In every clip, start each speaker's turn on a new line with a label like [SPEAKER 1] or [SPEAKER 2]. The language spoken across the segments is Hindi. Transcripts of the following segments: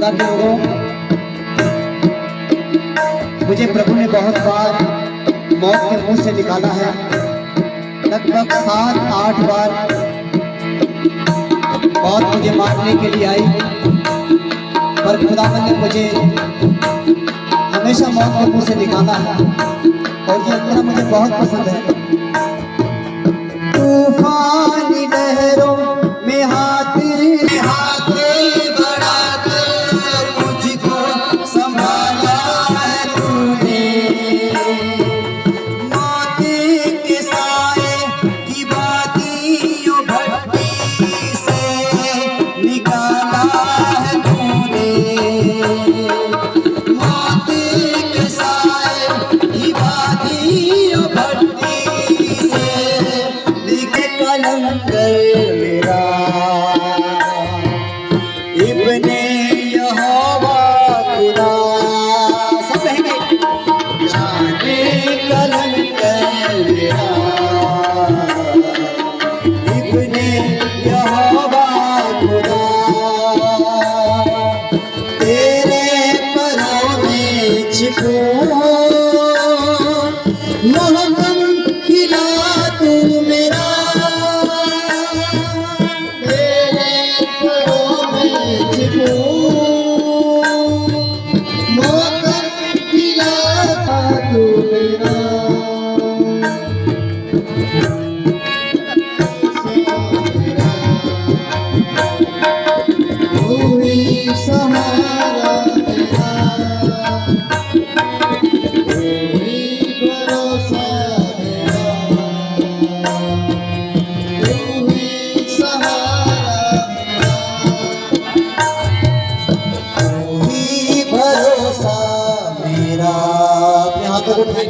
[SPEAKER 1] खुदा के लोगों, मुझे प्रभु ने बहुत बार मौत के मुंह से निकाला है। लगभग 7-8 बार मौत मुझे मारने के लिए आई, पर खुदावन ने मुझे हमेशा मौत के मुंह से निकाला है और ये अंतरा मुझे बहुत पसंद है। तूफानी लहरों में हाथ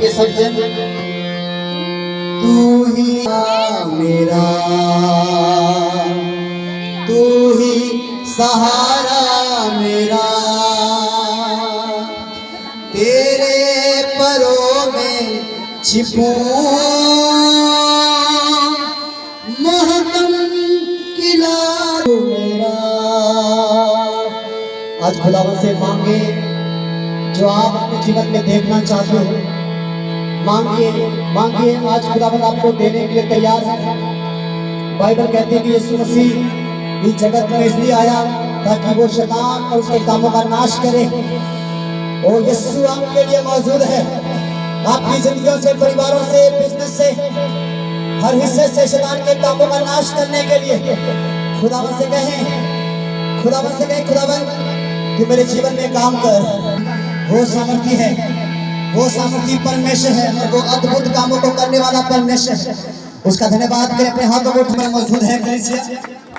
[SPEAKER 1] सब जन तू ही मेरा, तू ही सहारा मेरा, तेरे परों में छिपूं महकम किला मेरा। आज खुदावन से मांगे जो आप अपने जीवन में देखना चाहते हो, मांगिए मांगिए। आज खुदावन आपको देने के लिए तैयार है। बाइबल कहती है कि यीशु मसीह इस जगत में इसलिए आया ताकि वो शैतान और उसके कामों का नाश करे। और यीशु आपके लिए मौजूद है। आपकी जिंदगियों से, परिवारों से, बिजनेस से, हर हिस्से से शैतान के कामों का नाश करने के लिए खुदावन से कहें, खुदावन से कहें, खुदावन तू मेरे जीवन में काम कर। वो सामर्थी है, वो सामर्थी परमेश्वर है और वो अद्भुत कामों को करने वाला परमेश्वर है। उसका धन्यवाद करें। अपने हाथों को उठाकर मौजूद है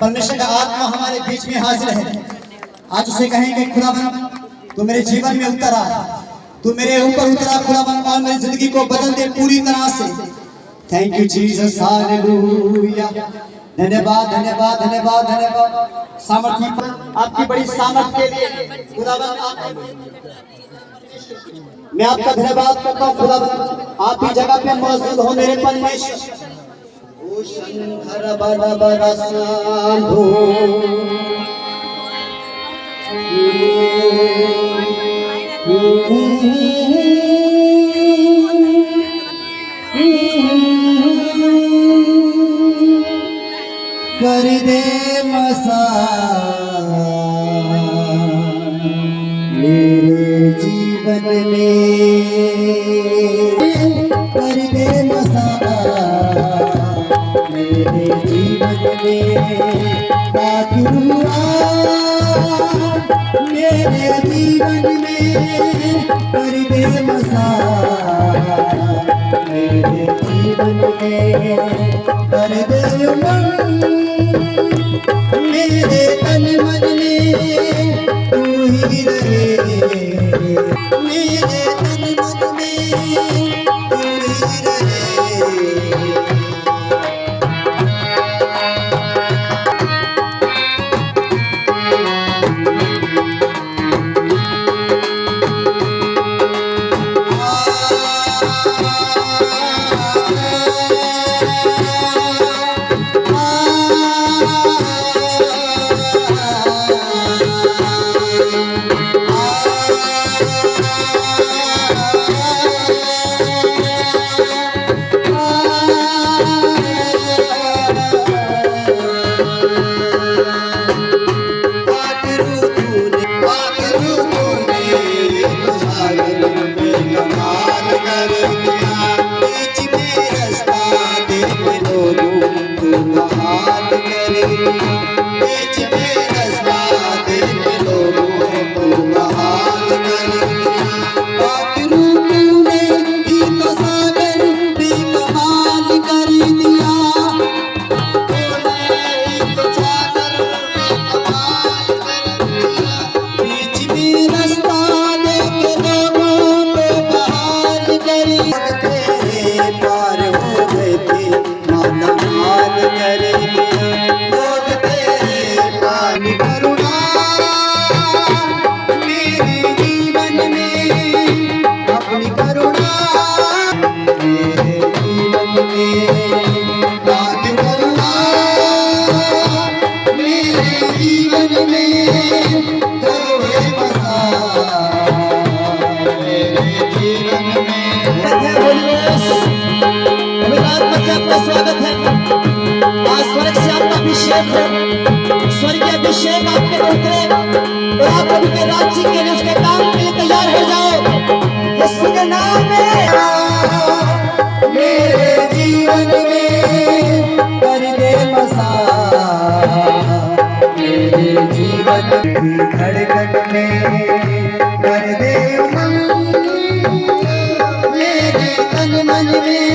[SPEAKER 1] परमेश्वर का आत्मा हमारे बीच में हाजिर है। आज उसे कहेंगे खुदावन तू मेरे जीवन में उतर आ, तू मेरे ऊपर उतरा खुदावन और मेरी जिंदगी को बदल दे पूरी तरह से। Thank you Jesus, hallelujah. धन्यवाद धन्यवाद धन्यवाद धन्यवाद। सामर्थी आपकी बड़ी सामर्थ के लिए खुदावन मैं आपका धन्यवाद करता हूँ। खुदावन आप ही जगह पे मौजूद हो मेरे परमेश्वर। ओ शंकर बड़ा बड़ा सांभो कर दे मसा मेरे जीवन में, कर दे मसा मेरे जीवन में, ताकि मेरे जीवन में कर दे मसा मेरे जीवन में, कर दे उमंग मेरे तन मन में, तू ही रहे मेरे तन मन में, तू ही रहे। बीच में रास्ता देख लोगों को बहाल कर दिया। आखिरू तूने ही तो सागर बेकमाल कर दिया। तूने ही तो सागर बेकमाल कर दिया। बीच में रास्ता देख लोगों को बहाल कर दिया। तेरे पार हो गए थे माला माल कर दिया। लोग तेरे पार करुणा मेरे जीवन में अपनी करुणा मेरे जीवन में दान करुणा मेरे जीवन में करोड़े बसा मेरे जीवन में। आपका स्वागत है। आज स्वर्ग से आपका अभिषेक है, स्वर्गीय अभिषेक आपके उतरे और आप प्रभु के राज्य के लिए उसके काम के लिए तैयार हो जाओ। यीशु के नाम में मेरे जीवन में कर दे बसा मेरे जीवन की धड़कन में कर दे उमंग मेरे तन मन में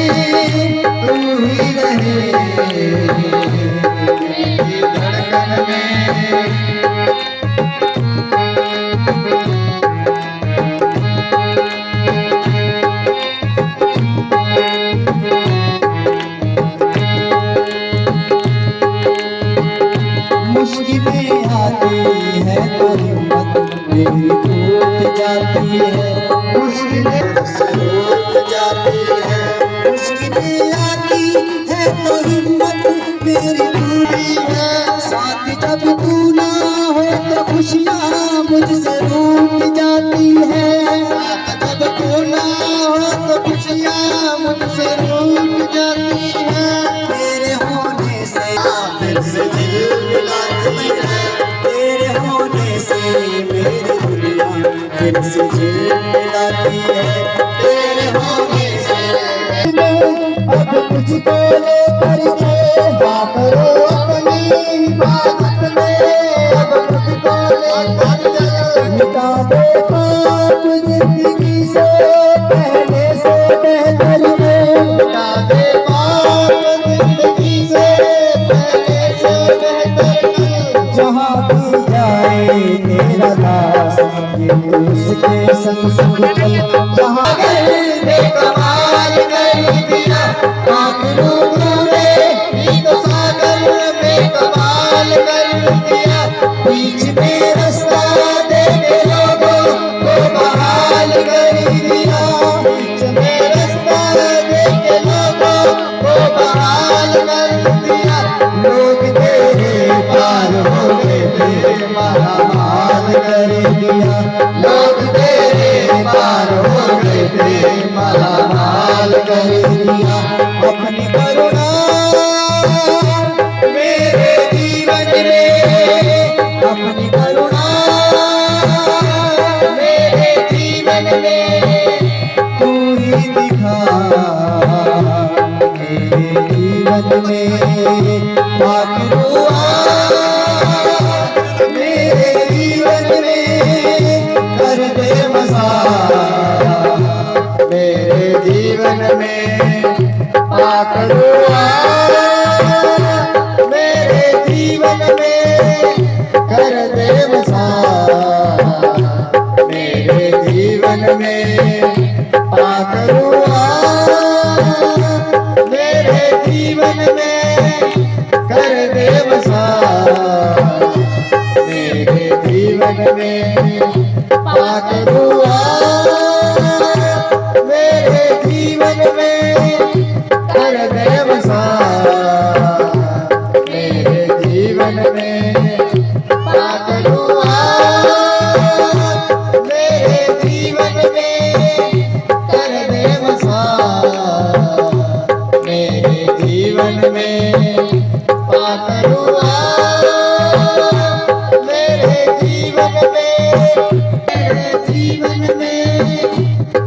[SPEAKER 1] तू ही रहे मेरी धड़कन में। मुश्किलें आती है तो हिम्मत मेरी टूट जाती है। मुश्किलें से टूट जाती है। मुश्किलें आती है तो हिम्मत मेरी टूटी है। साथ जब तू ना हो तो खुशियाँ मुझसे रूठ जाती है। साथ जब तू ना हो तो खुशियाँ मुझसे रूठ जाती है। तेरे होने से फिर से दिल मिलाती है। तेरे होने से मेरी दुनिया फिर से दिल मिलाती है। तेरे होने से अब तुझको लेकर के करो अपनी हिफाजत में। अब तुझको लेकर के मिटा दे पाप जिंदगी से पहले से बेहतर में। मिटा दे पाप जिंदगी से पहले से बेहतर में। जहाँ भी जाए तेरा दास ये उसके संग संग चल। जहाँ बेकमाल कर दिया। आखिरू तूने ही तो सागर बेकमाल कर दिया। बीच में रास्ता देके लोगों को बहाल कर दिया। बीच में रास्ता देके लोगों को बहाल कर दिया। लोग तेरे पार हो गए थे माला माल कर दिया। लोग तेरे पार हो गए थे माला माल कर दिया। अपनी करुणा मेरे जीवन में अपनी करुणा मेरे जीवन में तू ही दिखा मेरे जीवन में। आखिरू मेरे जीवन में कर दे बसा मेरे जीवन में। आखिरू मेरे जीवन में कर दे बसा मेरे जीवन में। आखिरू मेरे जीवन में कर दे बसा मेरे जीवन में। आखिरू मेरे जीवन में कर दे बसा मेरे जीवन में। आखिरू मेरे जीवन में कर दे बसा मेरे जीवन में। आखिरू मेरे जीवन में मेरे जीवन में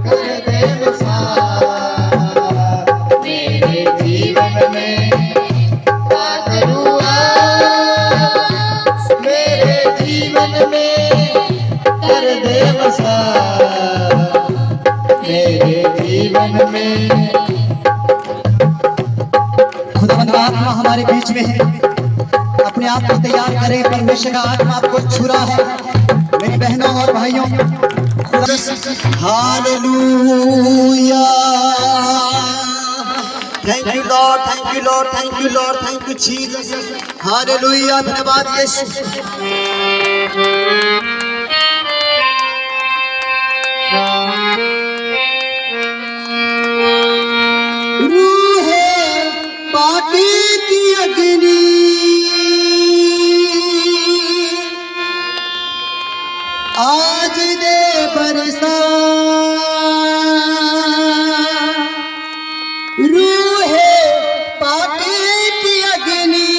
[SPEAKER 1] कर दे बसा मेरे जीवन में। आखिरू
[SPEAKER 2] कर दे बसा मेरे जीवन में।
[SPEAKER 1] खुदावंद का आत्मा हमारे बीच में है, अपने आप को तैयार करें। परमेश्वर का आत्मा आपको छुरा है मेरी बहनों और भाइयों। Hallelujah, thank you Lord, thank you Lord, thank you Lord, thank you Jesus. Hallelujah, धन्यवाद यीशु। रूहे पाके की अग्नि आज दे बरसा, रूहे पाके की अग्नि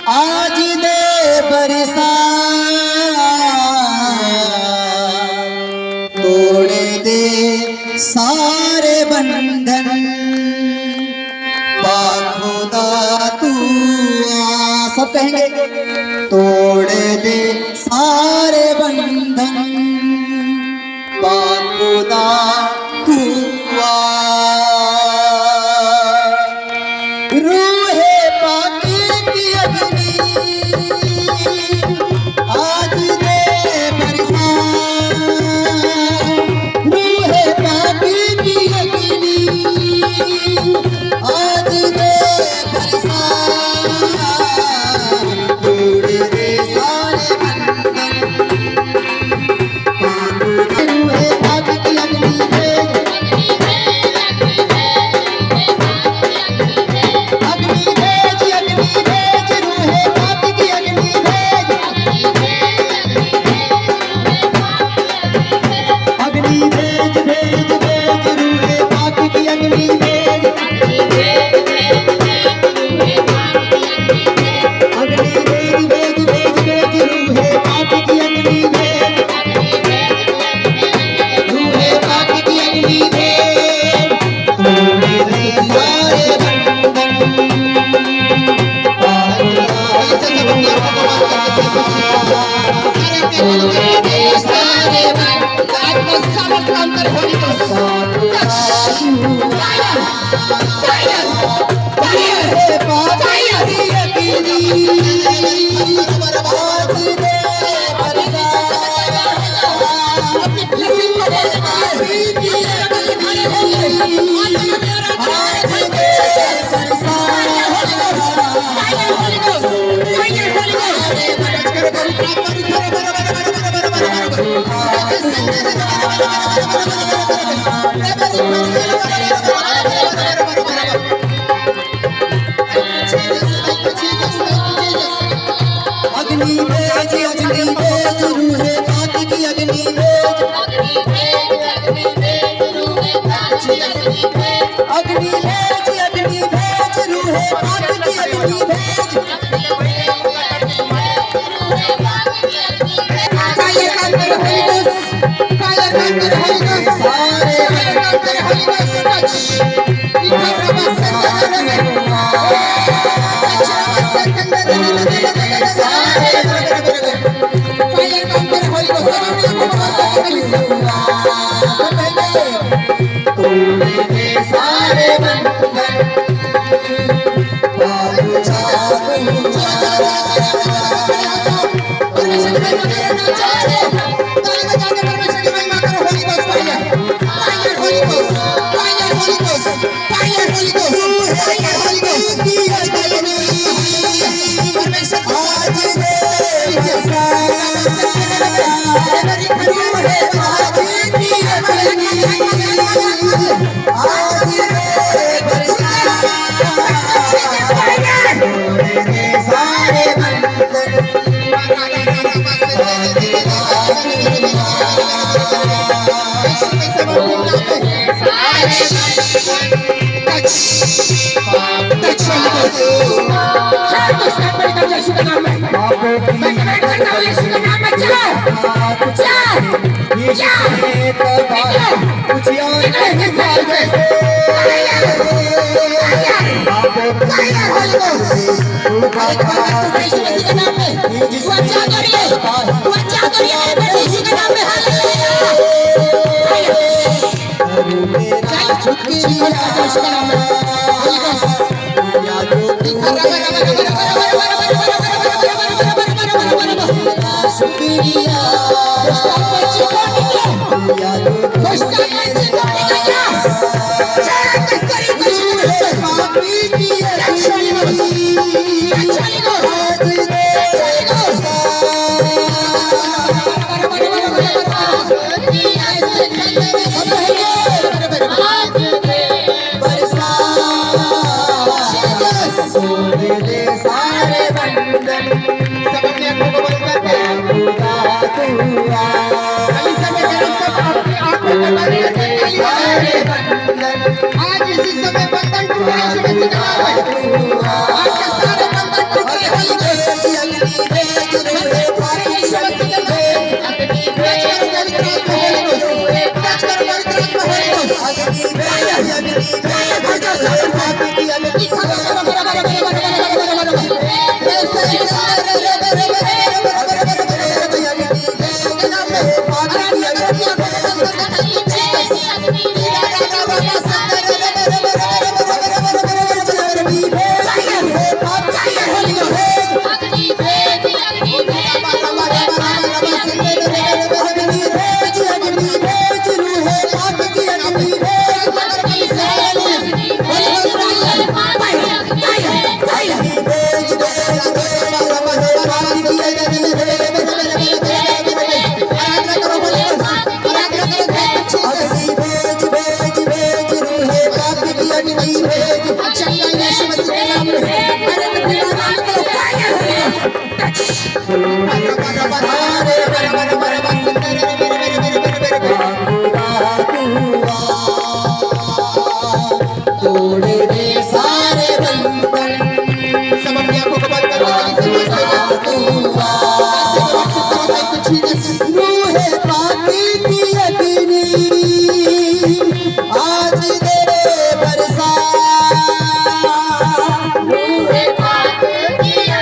[SPEAKER 1] आज दे बरसा, तोड़ दे सारे बंधन खुदा तू आ। सब कहेंगे तोड़ दे सारे बंधन खुदा तू आ। रूहे पाके की अग्नि आज दे बरसा, रूहे पाके की अग्नि आज दे बरसा, तोड़ दे सारे बंधन रूहे पाके की अग्नि भेज, अग्नि भेज, अग्नि भेज, रूहे पाके की अग्नि भेज, अग्नि भेज, भेज, भेज, रूहे पाके की अग्नि भेज, अग्नि भेज, भेज, भेज, भेज, रूहे पाके की अग्नि भेज, रूहे पाके की अग्नि भेज, तोड़ दे सारे बंधन अग्नि भेज, अग्नि भेज, रूहे पाके की अग्नि भेज, अग्नि भेज, अग्नि भेज, रूहे पाके की अग्नि भेज, अग्नि भेज, अग्नि भेज, रूहे पाके की अग्नि भेज, फायर कर दे होली गोस्ट, फायर कर दे होली गोस्ट, सारे फायर कर दे होली गोस्ट, टच इधर रबा संदर में सारे बंधन
[SPEAKER 3] आज इसी समय बंधन टूटे यीशु मसीह के नाम में। आपके सारे बंधन टूटे होली गॉस्ट की अग्नि भेज रहे पार यीशु मसीह के नाम में। टच करो पवित्र आत्मा होली गॉस्ट, टच करो पवित्र आत्मा होली गॉस्ट। अग्नि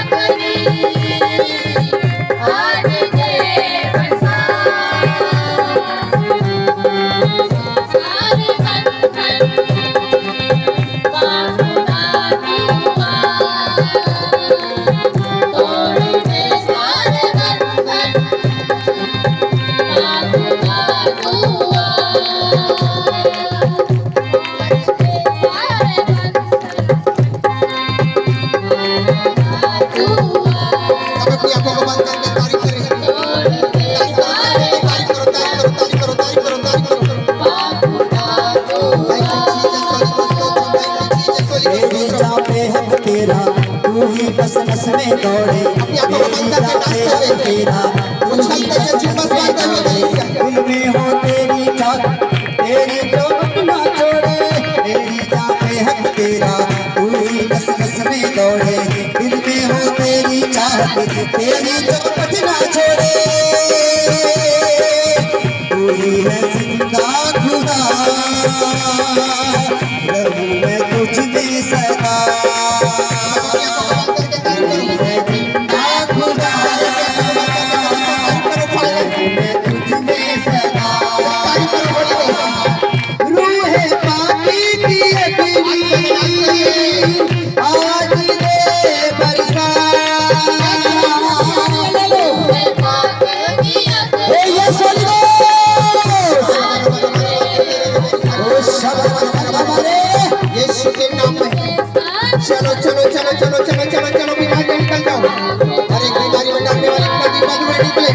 [SPEAKER 3] भेज
[SPEAKER 1] दौड़े तेरा दिल में हो तेरी चाहत तेरी जो ना छोड़े तेरी जाते हक तेरा तू ही नस नस में दौड़े दिल में हो तेरी चाहत तेरी जो ना छोड़े तू ही है जिंदा खुदा रहूं मैं तुझ में सदा
[SPEAKER 3] चलो चलो चलो चलो चलो चलो चलो बीमारियां निकल जाओ। हर एक बीमारी में डालने वाले धुएं निकले,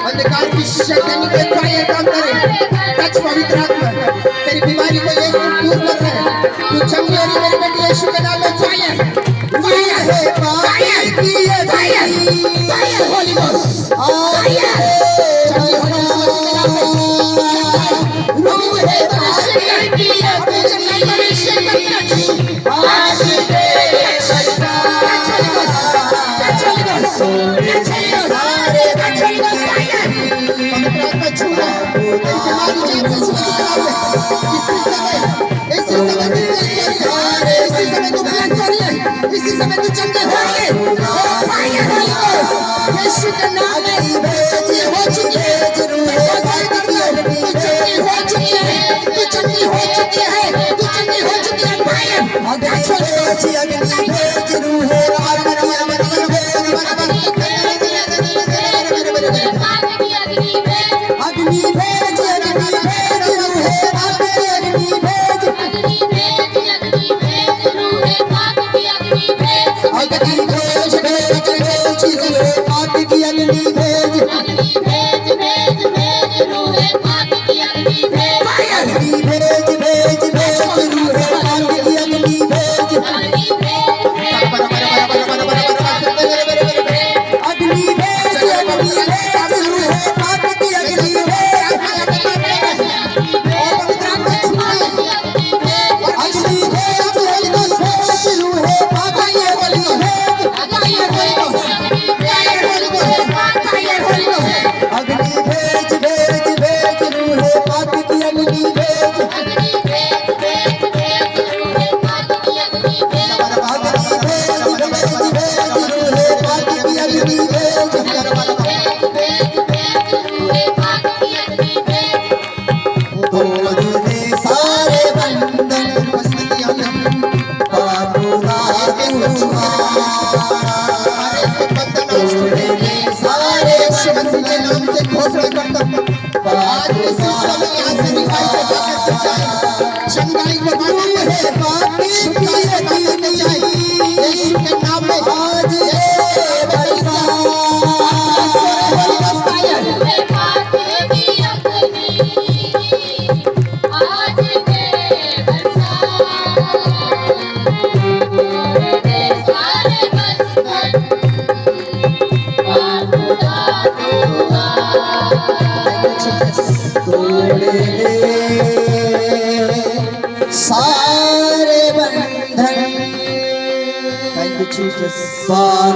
[SPEAKER 3] अंधकार की शक्ति निकले, फायर काम करे। टच पवित्र आत्मा तेरी बीमारी को यीशु दूर कर रहे हैं। तू चंगी हो रही मेरी बेटी यीशु के नाम में फायर फायर है fire fire fire Holi ghost fire चंगी हो रही यीशु के नाम में रूह है फायर की अपने जंगल में शक्ति आज इसी समय तू चंगे होंगे। यीशु के नाम में हो चुकी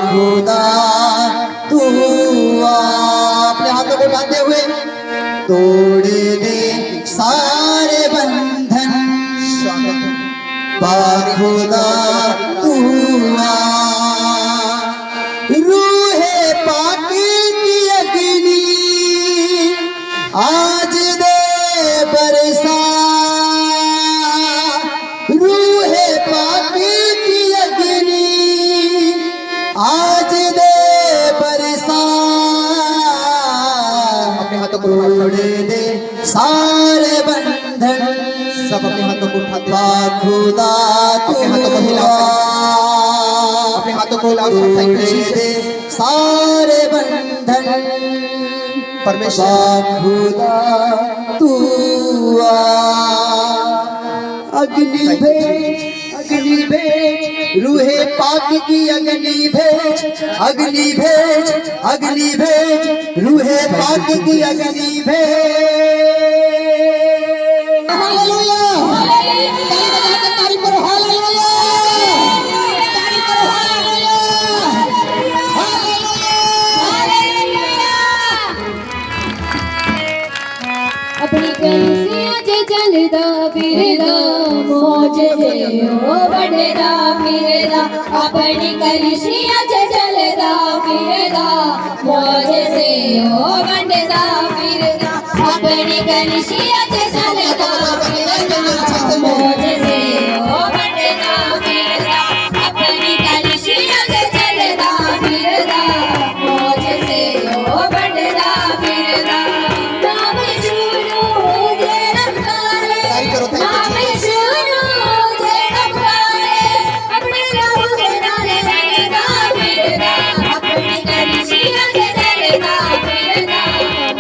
[SPEAKER 1] खुदा तू अपने हाथों को बांधे हुए तोड़ दे सारे बंधन खुदा तू रूहे पाकी की अग्नि आज दे बरसा रूहे पाकी की अग्नि आज दे बरसा अपने हाथों को तोड़ दे सारे बंधन सब अपने हाथों को उठाते खुदा अपने हाथों को हिलाओ अपने हाथों को हिलाओ दे सारे बंधन परमेश्वर खुदा तू अग्नि भेज रूहे पाक की अग्नि भेज अग्नि भेज अग्नि भेज रूहे पाक की अग्नि भेज हालेलुया ताली बजाकर तारीफ करो हालेलुया तारीफ करो हालेलुया
[SPEAKER 4] अपनी कलिसिया च चलदा फिरदा मौज जे ओ बड़दा फिरदा अपनी कलिसिया च चलदा फिरदा मौज से ओ बड़दा फिरदा अपनी कलिसिया च चलदा फिरदा मौज से ओ बड़दा फिरदा अपनी कलिसिया च चलदा फिरदा मौज से ओ बड़दा फिरदा नाम सुनो जे रब्बारे नाम सुनो जे रब्बारे अपने रब के नाले रंगदा फिरदा अपनी कलिसिया च चलदा फिरदा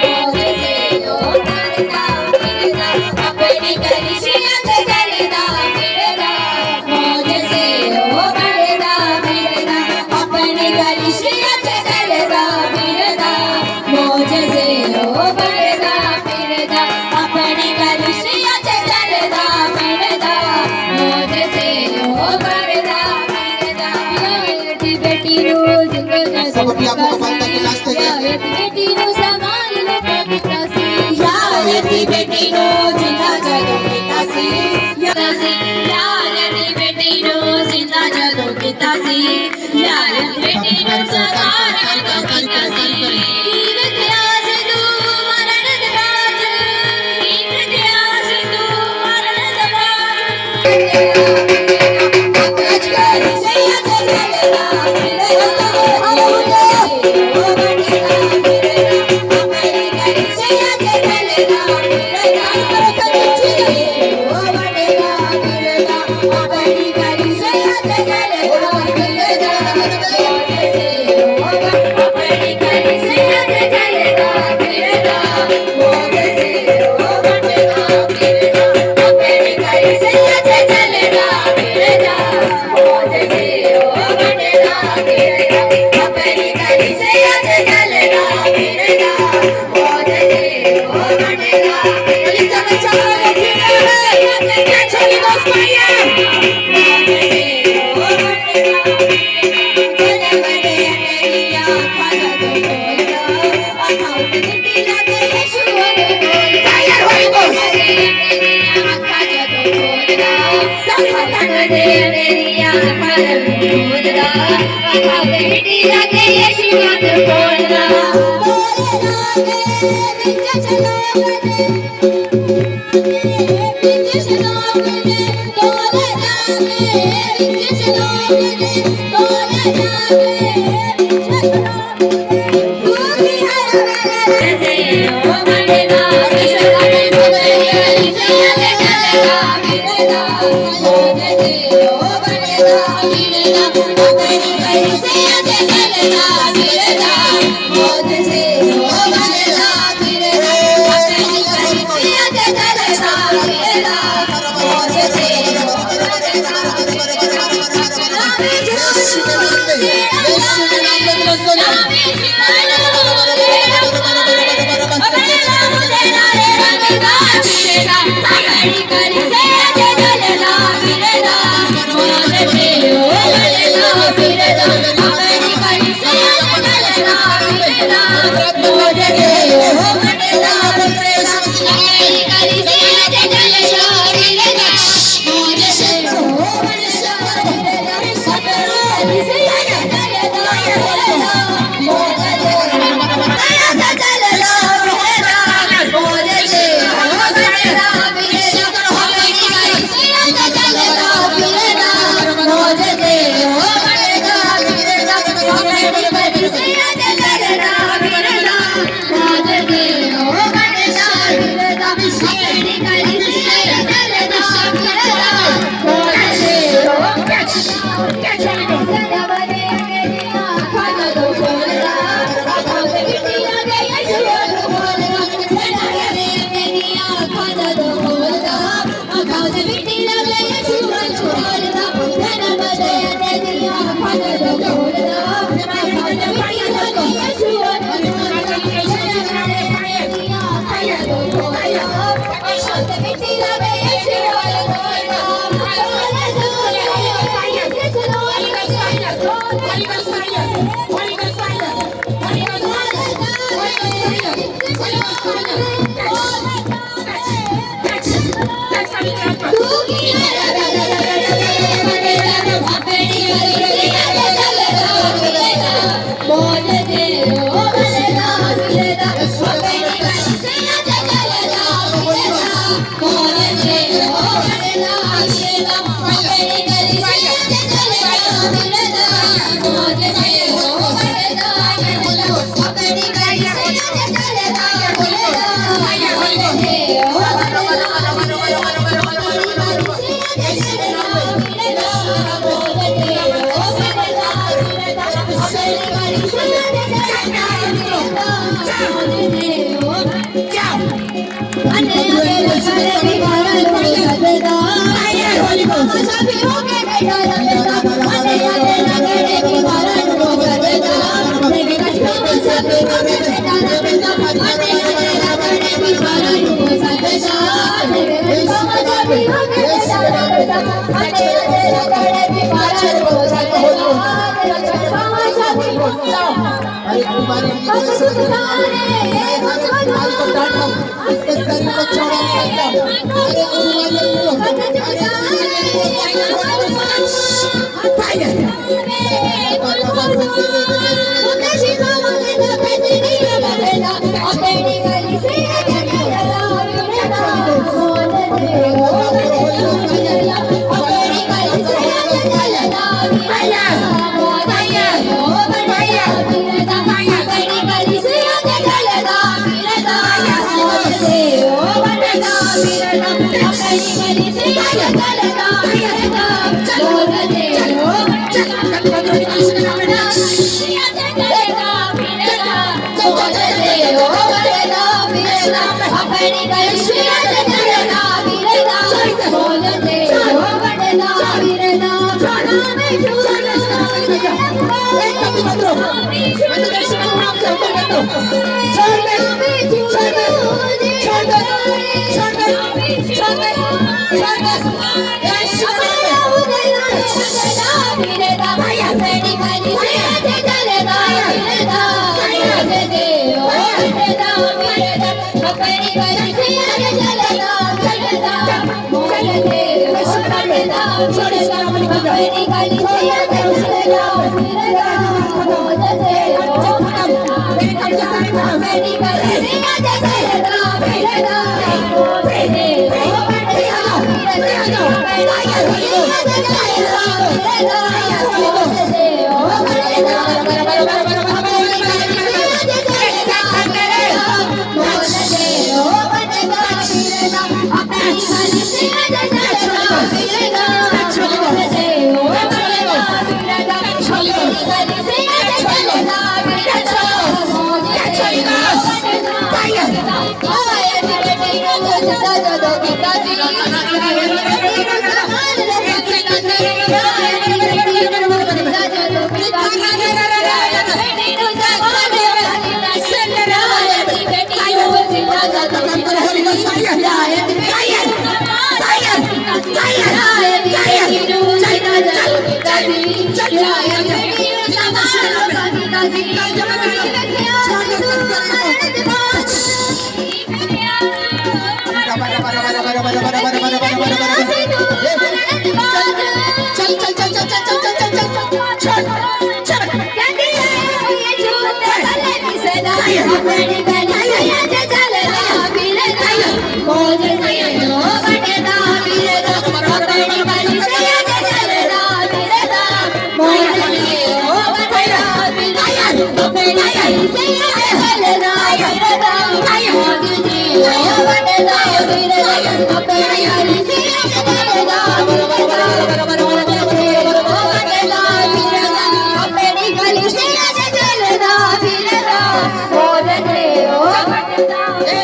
[SPEAKER 4] मौज से ओ बड़दा फिरदा अपनी कलिसिया च चलदा फिरदा मौज से ओ बड़दा फिरदा अपनी कलिसिया च चलदा फिरदा मौज से ओ बड़दा फिरदा अपनी कलिसिया च चलदा फिरदा मौज से ओ बड़दा फिरदा बेटी बेटी रोज
[SPEAKER 3] सब अपनी आंखों को बंद करके नाचते गए
[SPEAKER 4] बेटी नो समान लो कविता सी यारती बेटी नो जिंदा जगो पिता सी यारती बेटी नो जिंदा जगो पिता सी यारती बेटी नो समान लो कविता सी कीव त्यास तू मरण दबाज कीव त्यास तू मरण दबाज करी से आज चलना फिरना मौज से हो बनेगा
[SPEAKER 3] गली चलो चलो क्या छोड़ी दोस्त भैया
[SPEAKER 4] मौज से हो बनेगा चल बने अंधेरिया खाजा तो बोलना अकाउंट गिनती लगे यीशु को बोलना
[SPEAKER 3] फायर होली दोस्त
[SPEAKER 4] अंधेरिया खाजा तो बोलना संभालना दे अंधेरिया खाजा तो बोलना अकाउंट गिनती लगे यीशु को बोलना बोलना के बिच चलो बने बिच चलो बने बोलना के बिच चलो बने बोलना के बिच चलो भूखी है से हो बनेगा किसका भी बनेगा से आगे चलेगा बिनेगा मौज से हो बनेगा बिनेगा अपनी कहीं से आगे चलेगा बिनेगा मौज से हो बनेगा बिनेगा अपनी कहीं से आगे चलेगा बिनेगा मौज से हो बनेगा
[SPEAKER 3] यीशु के नाम में बोलो अरे तुम्हारी को डांटा इसके शरीर को चौड़ा करता
[SPEAKER 4] Thank you.
[SPEAKER 3] दो, छोड़ दे, छोड़ दे, छोड़ दे, छोड़ दे, छोड़ दे, छोड़ दे।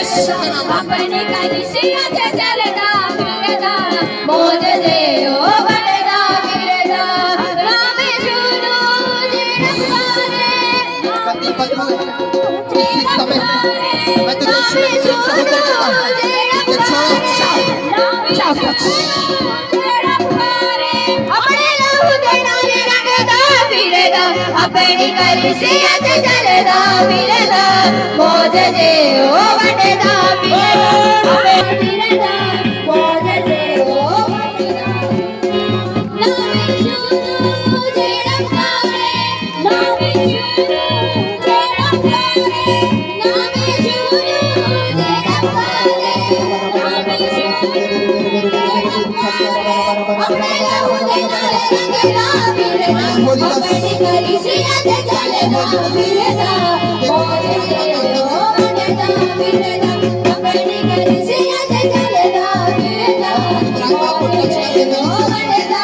[SPEAKER 3] यीशु के अपनी गली से चलदा फिरदा मौज दे ओ बटदा फिरदा फिरदा मौज दे ओ बटदा नामे चुनू जेड़ा पावे नामे चुनू जेड़ा पावे नामे चुनू जेड़ा पावे नामे चुनू अपने लहू दे रंगदा फिरदा अपनी गली से चलदा फिरदा मौज दे ओ बटदा फिरदा अपनी गली से चलदा फिरदा मौज दे ओ बटदा फिरदा अपनी गली से चलदा फिरदा मौज दे ओ बटदा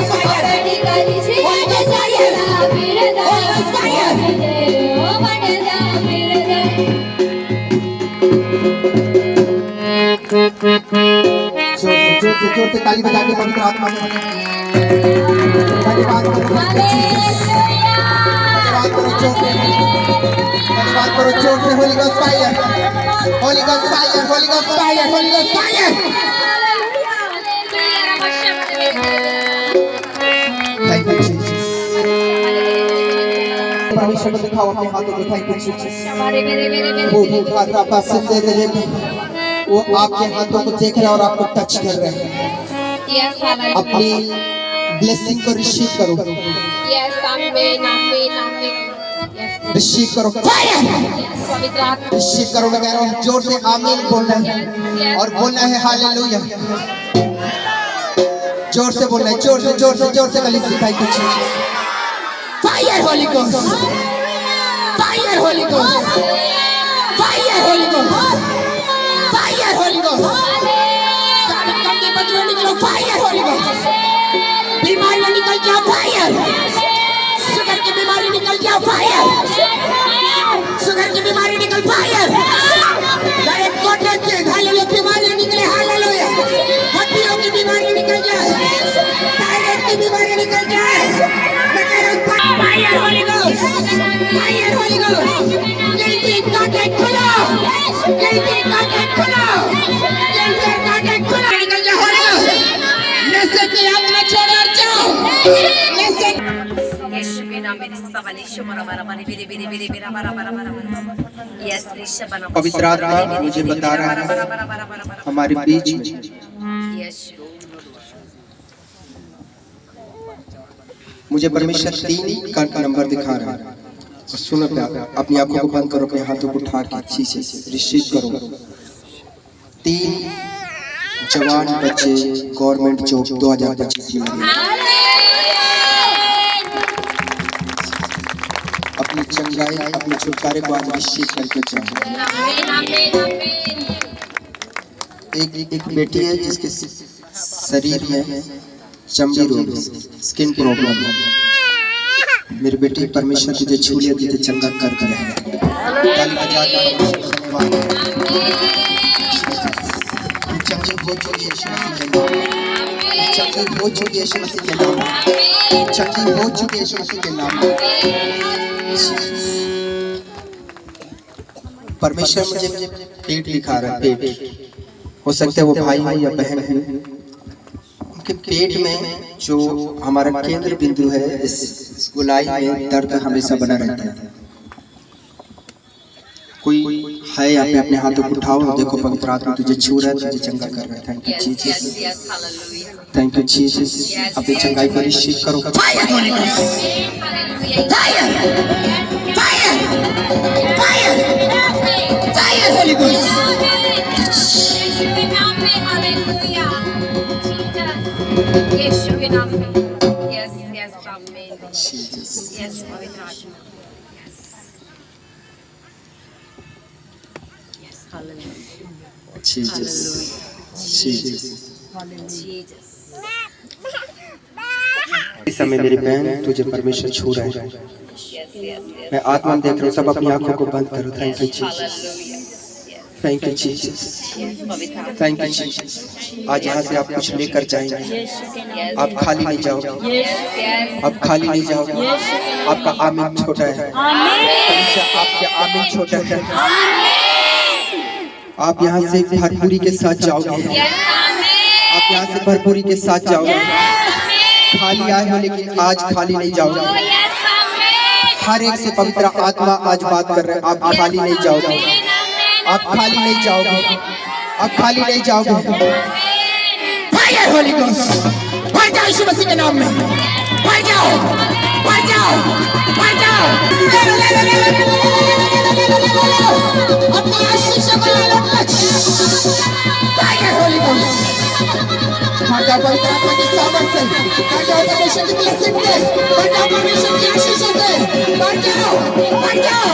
[SPEAKER 3] अपनी गली से चलदा फिरदा मौज दे ओ बटदा फिरदा। जोर से ताली बजा के पवित्र आत्मा में धन्यवाद करो, धन्यवाद करो जोर से, धन्यवाद करो जोर से। Holi ghost fire, Holi ghost fire, Holi ghost fire, Holi ghost fire. Thank you Jesus. परमेश्वर को दिखाओ अपने हाथों को। Thank you Jesus. वो खाता पसंद दे वो आपके हाथों को देख रहे हैं और आपको टच कर रहे हैं। अपनी ब्लेसिंग को रिसीव करो, रिसीव करो, रिसीव करो। मैं कह रहा हूँ जोर से आमीन बोलना है और बोलना है हालेलुया। जोर से बोलना है, जोर से, जोर से, जोर से गली से। Thank you Jesus. Fire holy ghost, fire holy ghost, fire holy ghost, fire holy ghost. सारे कंधे बजने निकलो, फायर होली गोस्ट। बीमारियां निकल जाओ, फायर। शुगर की बीमारी निकल जाओ, फायर। शुगर की बीमारी निकल, फायर। डायरेक्ट कोटे के घायलों की बीमारी निकले, हालेलुया। हड्डियों की बीमारी निकल जाए। बीमारी निकल जाए। मैं कह रहा हूँ fire holy ghost, fire holy ghost. Guilty का गेट खोलो, गिल्टी का गेट खोलो, गिल्टी का गेट खोलो। निकल जाए होली गोस्ट। नशे की आत्मा छोड़ो और जाओ। नशे
[SPEAKER 4] यीशु के नाम में सब अनिश्चय मरा मरा मरे बिरे बिरे बिरे बिरा मरा मरा मरा मरा यस निश्चय बना
[SPEAKER 3] पवित्र आत्मा मुझे बता रहा है हमारे बीच में
[SPEAKER 4] यीशु
[SPEAKER 3] मुझे परमेश्वर 3 का नंबर दिखा रहा है। और सुनो प्यार, अपनी आंखों को बंद करो, अपने हाथों को उठा के अच्छी से रिसीव करो। 3 जवान बच्चे गवर्नमेंट जॉब 2025 में लगे। अपनी चंगाई, अपने छुटकारे को आज निश्चित करके जाओ। एक बेटी है जिसके शरीर में चमड़ी रोग, स्किन प्रॉब्लम है। मेरी बेटी परमेश्वर तुझे छू लिया, तुझे चंगा कर कर है। ताली बजा के धन्यवाद। तू चंगी हो चुकी है यीशु मसीह के नाम में। चंगी हो चुकी है यीशु मसीह के नाम में। चंगी हो चुकी है यीशु मसीह के नाम में। परमेश्वर मुझे पेट दिखा रहा है, पेट। हो सकता है वो भाई हो या बहन हो, उनके पेट में जो हमारा केंद्र बिंदु है, इस गोलाई में दर्द हमेशा बना रहता है। कोई है यहाँ पे, अपने हाथों को उठाओ और देखो पवित्र आत्मा तुझे छू रहा है, तुझे चंगा कर रहा है। Thank you Jesus, thank you Jesus. अपनी चंगाई को रिसीव करो। Fire holy ghost, fire, fire, fire, fire holy ghost.
[SPEAKER 4] Yeshu के नाम में यस यस आमीन यस पवित्र आत्मा yes hallelujah
[SPEAKER 3] Jesus, Jesus.
[SPEAKER 4] Jesus
[SPEAKER 3] इस समय मेरी बहन तुझे परमेश्वर छू रहा है।
[SPEAKER 4] यस यस
[SPEAKER 3] मैं आत्मा में देख रहा हूँ, सब अपनी आंखों को बंद करो। Thank you Jesus, thank you Jesus, thank you Jesus. आज यहाँ से आप कुछ लेकर जाएंगे, आप खाली नहीं जाओगे, आप खाली नहीं जाओगे। आपका आमीन छोटा है, आपका आमीन छोटा है। आप यहाँ से भरपूरी के साथ जाओगे, आप यहाँ से भरपूरी के साथ जाओगे। खाली आए हो लेकिन आज खाली नहीं जाओगे। हर एक से पवित्र आत्मा आज बात कर रहे हैं, आप खाली नहीं जाओगे, आप खाली नहीं जाओगे, आप खाली नहीं जाओगे। फायर होली गोस्ट, भर जाओ यीशु मसीह के नाम में, भर जाओ, भर जाओ, भर जाओ। अपनी आशीष से बना लो। फायर होली गोस्ट, भर जाओ पवित्र आत्मा की सामर्थ्य से, भर जाओ परमेश्वर की ब्लेसिंग से, भर जाओ परमेश्वर की आशीष से, भर जाओ, भर जाओ,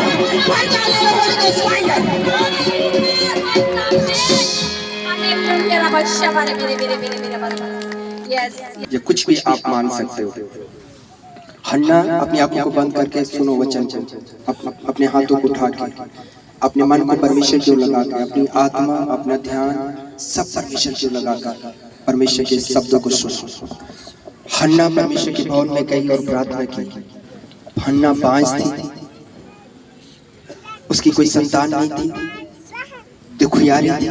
[SPEAKER 3] भर जाओ। ले लो होली गोस्ट फायर। ये कुछ भी आप मान सकते हो। हन्ना अपनी आंखों को बंद करके सुनो वचन, अपने हाथों को उठा के अपने मन को परमेश्वर की ओर लगा कर, अपनी आत्मा, अपना ध्यान सब परमेश्वर की ओर लगा कर परमेश्वर के शब्दों को सुनो। हन्ना परमेश्वर के भवन में गई और प्रार्थना की। हन्ना बांझ थी, उसकी कोई संतान नहीं थी, दुखियारी थी।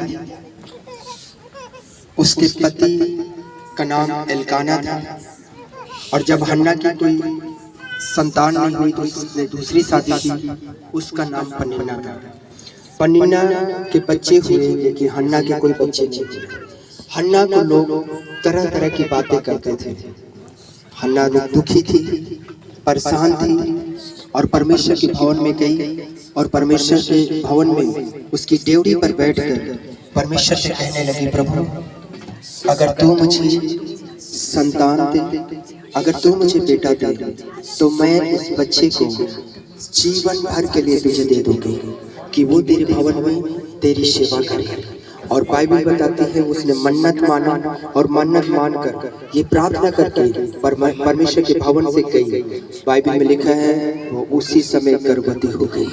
[SPEAKER 3] उसके पति का नाम एल्काना था, और जब हन्ना की कोई संतान नहीं हुई तो उसने दूसरी शादी की, उसका नाम पनिन्ना था। पनिन्ना के बच्चे हुए लेकिन हन्ना के कोई बच्चे नहीं हुए। हन्ना को लोग तरह तरह की बातें करते थे। हन्ना दुखी थी, परेशान थी, और परमेश्वर के भवन में गई और परमेश्वर के भवन में उसकी डेवड़ी पर बैठकर परमेश्वर से कहने लगी, प्रभु अगर तू मुझे संतान दे, अगर तू मुझे बेटा दे, तो मैं उस बच्चे को जीवन भर के लिए तुझे दे दूंगी कि वो तेरे भवन में तेरी सेवा करे। और बाइबल बताती है उसने मन्नत माना, और मन्नत मानकर ये प्रार्थना करके परमेश्वर के भवन से गई। बाइबल में लिखा है वो उसी समय गर्भवती हो गई,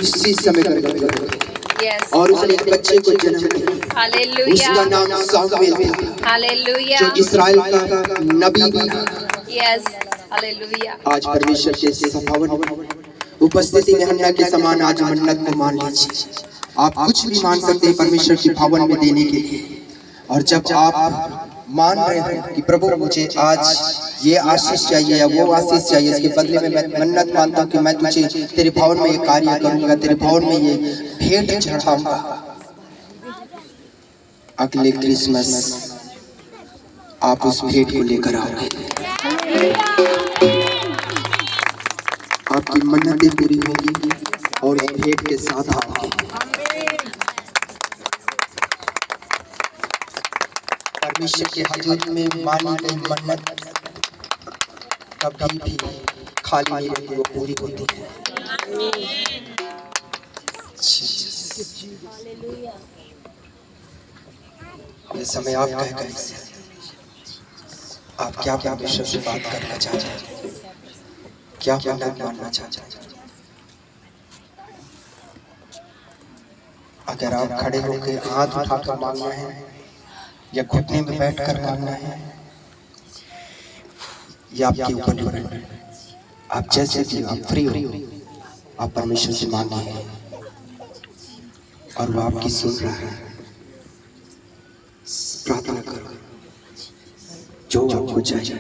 [SPEAKER 3] उसी समय गर्भवती हो गई।
[SPEAKER 4] Yes.
[SPEAKER 3] और उसने एक बच्चे को जन्म दिया।
[SPEAKER 4] Hallelujah.
[SPEAKER 3] उसका नाम सामुएल था,
[SPEAKER 4] Hallelujah.
[SPEAKER 3] जो इस्राएल का नबी बना।
[SPEAKER 4] Yes. Hallelujah.
[SPEAKER 3] आज परमेश्वर के इस पावन उपस्थिति में हन्ना के समान आज मन्नत को मान लीजिए। आप कुछ भी मान सकते हैं परमेश्वर की भवन में देने के लिए। और जब आप मान रहे हो कि प्रभु मुझे आज ये आशीष चाहिए या वो आशीष चाहिए, इसके बदले में मैं मन्नत मानता हूँ कि मैं तुझे तेरे भवन में ये कार्य करूंगा, तेरे भवन में ये भेंट चढ़ाऊंगा। अगले क्रिसमस आप उस भेंट को लेकर आओगे, आपकी मन्नतें पूरी होगी और उस भेंट के साथ आओगे। परमेश्वर के हजूर में मानी गई मन्नत कभी भी खाली नहीं रहती, वो पूरी होती है। ये समय आप कह कर आप क्या परमेश्वर से बात करना चाहते हैं, क्या मन्नत मानना चाहते हैं? अगर आप खड़े होकर हाथ उठाकर मांगना है या घुटने में बैठकर मांगना है, या आपके ऊपर डिपेंड है। आप जैसे भी आप फ्री हो, आप परमेश्वर से मांगिए और वो आपकी सुन रहा है। प्रार्थना करो, जो आपको चाहिए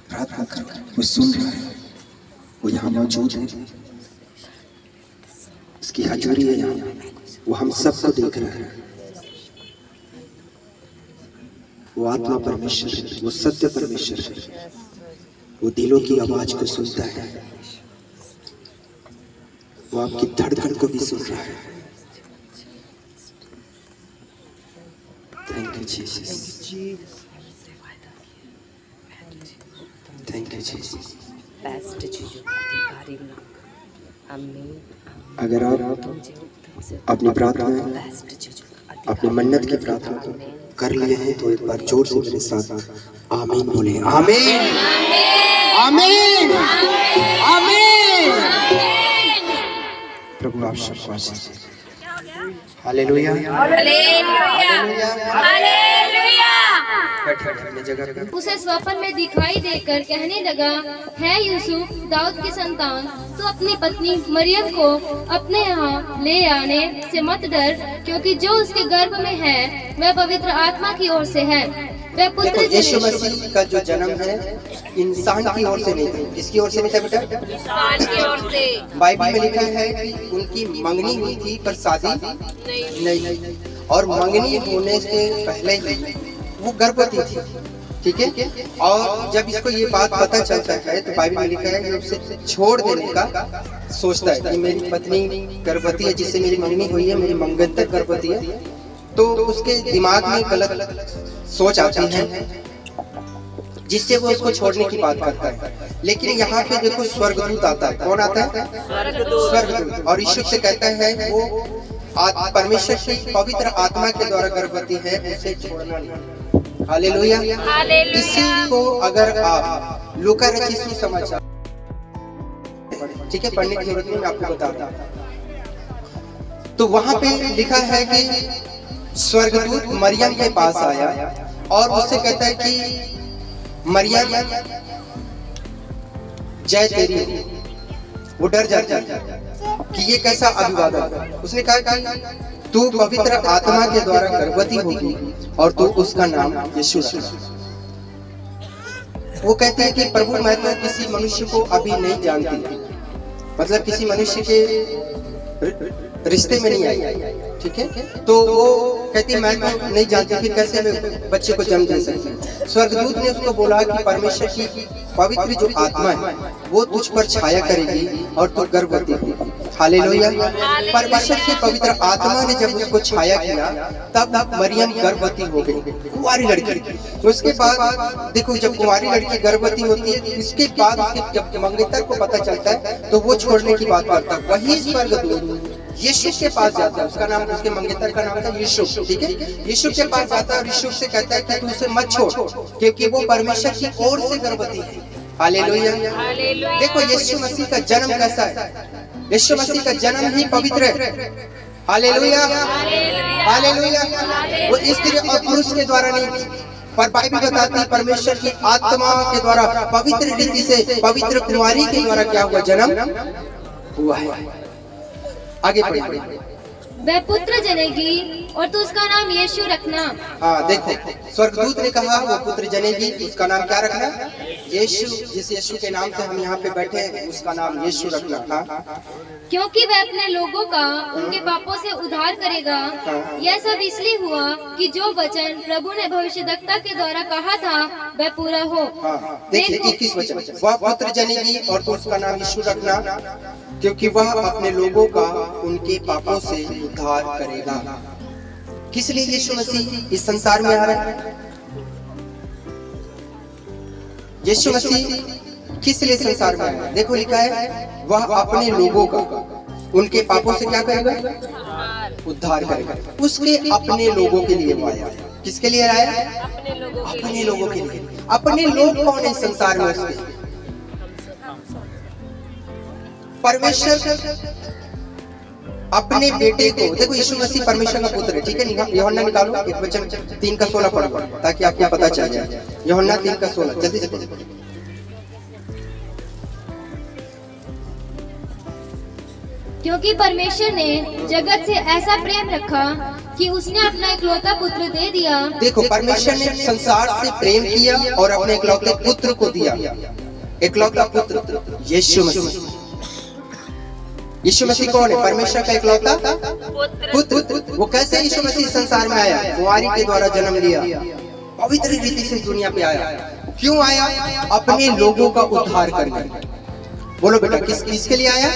[SPEAKER 3] प्रार्थना करो, वो सुन रहा है, वो यहाँ मौजूद है, उसकी हजूरी है यहाँ, वो हम सबको देख रहा है। वो आत्मा परमेश्वर है, वो सत्य परमेश्वर है, वो दिलों की आवाज को सुनता है, वो आपकी धड़कन को भी सुन रहा है। Thank you Jesus, thank you Jesus. अगर आप अपनी प्रार्थना, अपनी मन्नत की प्रार्थना कर लिए हैं तो एक बार जोर से मेरे साथ आमीन बोले। आमीन, आमीन, आमीन। प्रभु आप सबको आशीष दे। Hallelujah, hallelujah, hallelujah. अपनी जगह पर
[SPEAKER 5] उसे स्वप्न में दिखाई देकर कहने लगा, है यूसुफ दाऊद की संतान, तो अपनी पत्नी मरियम को अपने यहाँ ले आने से मत डर, क्योंकि जो उसके गर्भ में है वह पवित्र आत्मा की ओर से है। वह पुत्र
[SPEAKER 3] यीशु मसीह का जो जन्म है इंसान की ओर से नहीं था। किसकी ओर से नहीं था बेटा?
[SPEAKER 4] इंसान की ओर से।
[SPEAKER 3] बाइबल में लिखा है कि उनकी मंगनी हुई थी पर शादी नहीं, और मंगनी होने से पहले ही वो गर्भवती थी। ठीक है, और जब इसको ये बात पता चलता है तो बाइबल में लिखा है कि उसे छोड़ देने का सोचता है कि मेरी पत्नी गर्भवती है, जिससे मेरी मंगनी हुई है, मेरी मंगलता गर्भवती है, तो उसके दिमाग में गलत सोच आती है जिससे वो उसको छोड़ने की बात करता है। लेकिन यहाँ पे देखो स्वर्गदूत आता है। कौन आता है? स्वर्गदूत। और यीशु से कहता है वो परमेश्वर की पवित्र आत्मा के द्वारा गर्भवती है, उसे छोड़ना नहीं। हालेलुया। इसी को अगर आप लूका रचित सुसमाचार, ठीक है, पढ़ने की जरूरत नहीं, मैं आपको बता रहा हूं। तो वहां पे लिखा है कि स्वर्गदूत मरियम के पास आया और उससे कहता है कि मरियम जय तेरी। वो डर जाती है कि ये कैसा अभिवादन। उसने कहा कि तू पवित्र आत्मा के द्वारा गर्भवती होगी और तू उसका नाम यीशु रखना। वो कहते हैं कि प्रभु मैं तो किसी मनुष्य को अभी नहीं जानती, मतलब किसी मनुष्य के रिश्ते में नहीं आई। ठीक है, तो वो कहती मैं तो नहीं जानती, फिर कैसे मैं बच्चे को जन्म दे सकती। स्वर्गदूत ने उसको बोला कि परमेश्वर की पवित्र जो आत्मा है वो तुझ पर छाया करेगी और तू गर्भवती होगी। हालेलुया। परमेश्वर की पवित्र आत्मा ने जब उसको छाया किया तब मरियम गर्भवती हो गई, कुंवारी लड़की। उसके बाद देखो, जब कुंवारी लड़की गर्भवती होती है उसके बाद उसके जब मंगेतर को पता चलता है तो वो छोड़ने की बात करता है। वही स्वर्गदूत यीशु के पास जाता है, उसका नाम, उसके मंगेतर का नाम था यीशु। ठीक है, यीशु के पास जाता है और यीशु से कहता है कि तू उसे मत छोड़, क्योंकि वो परमेश्वर की ओर से गर्भवती है। हालेलुया। देखो यीशु मसीह का जन्म कैसा है, यीशु मसीह का जन्म ही पवित्र है। Hallelujah, hallelujah. वो स्त्री और पुरुष के द्वारा नहीं, पर बाइबल बताती है परमेश्वर की आत्मा के द्वारा पवित्र रीति से पवित्र कुमारी के द्वारा क्या हुआ, जन्म हुआ है। आगे बढ़िए।
[SPEAKER 5] वह पुत्र जनेगी और तू उसका नाम यीशु रखना।
[SPEAKER 3] हाँ देखो, स्वर्गदूत ने कहा वो पुत्र जनेगी, उसका नाम क्या रखना, यीशु। जिस यीशु के नाम से हम यहाँ पे बैठे हैं उसका नाम यीशु रखना। हाँ,
[SPEAKER 5] क्योंकि वह अपने लोगों का उनके पापों से उद्धार करेगा। यह सब इसलिए हुआ कि जो वचन प्रभु ने भविष्यद्वक्ता के द्वारा कहा था वह पूरा हो।
[SPEAKER 3] हाँ देखिए 21 वचन, वह पुत्र जनेगी और तो उसका नाम यीशु रखना, क्योंकि वह अपने लोगों का उनके पापों से उद्धार करेगा। किस लिए यीशु मसीह इस संसार में आ रहा है? यीशु मसीह किस लिए संसार में आया? देखो लिखा है वह अपने लोगों का उनके पापों से क्या करेगा, उद्धार करेगा। उसके अपने लोगों के लिए वो आया। किसके लिए आया? अपने लोगों के लिए। अपने लोग कौन है इस संसार में? उसके परमेश्वर अपने बेटे को, देखो यीशु मसीह परमेश्वर का पुत्र है, ठीक है। यूहन्ना निकालो, एक वचन 3:16 पढ़ो ताकि आपको पता चल जाए। यूहन्ना 3:16 जल्दी से पढ़ो।
[SPEAKER 5] क्योंकि परमेश्वर ने जगत से ऐसा प्रेम रखा कि उसने अपना इकलौता पुत्र दे दिया।
[SPEAKER 3] देखो परमेश्वर ने संसार से प्रेम किया और अपने इकलौते पुत्र को दिया। इकलौता पुत्र यीशु मसीह। यीशु मसीह कौन है? परमेश्वर का इकलौता पुत्र। वो कैसे यीशु मसीह संसार में आया? कुंवारी के द्वारा जन्म लिया, पवित्र रीति से दुनिया पे आया। क्यों आया? अपने लोगों का उद्धार करने। बोलो बेटा, किसके लिए आया?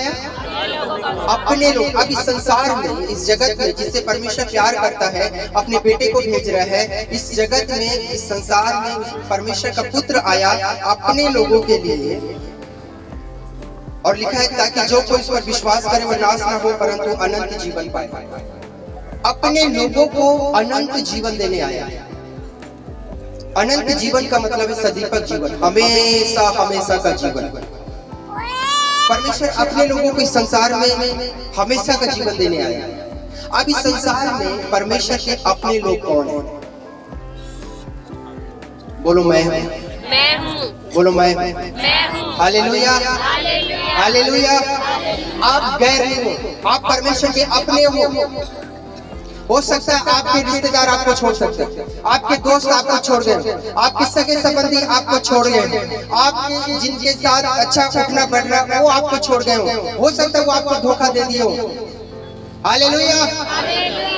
[SPEAKER 3] अपने लोग। अब इस संसार में, इस जगत में जिससे परमेश्वर प्यार करता है, अपने बेटे को भेज रहा है। इस जगत में, इस संसार में परमेश्वर का पुत्र आया अपने लोगों के लिए। और लिखा है ताकि जो कोई इस पर विश्वास करे वो नाश ना हो परंतु अनंत जीवन पाए। अपने लोगों को अनंत जीवन देने आया। अनंत जीवन का मतलब है सदीपक जीवन, हमेशा हमेशा का जीवन। परमेश्वर अपने लोगों को इस संसार में हमेशा का जीवन देने आया। अब इस संसार में परमेश्वर के अपने लोग कौन हैं? बोलो मैं हूँ। बोलो मैं हूँ। Hallelujah, hallelujah. आप गैर हो, आप परमेश्वर के अपने हो सकता है आपके रिश्तेदार आपको छोड़ सकते हैं, आपके दोस्त आपको छोड़ गए, आपके सगे संबंधी आपको छोड़ गए, आपके जिनके साथ अच्छा उठना बैठना वो आपको छोड़ गए हो सकता है वो आपको धोखा दे दिए हो। Hallelujah,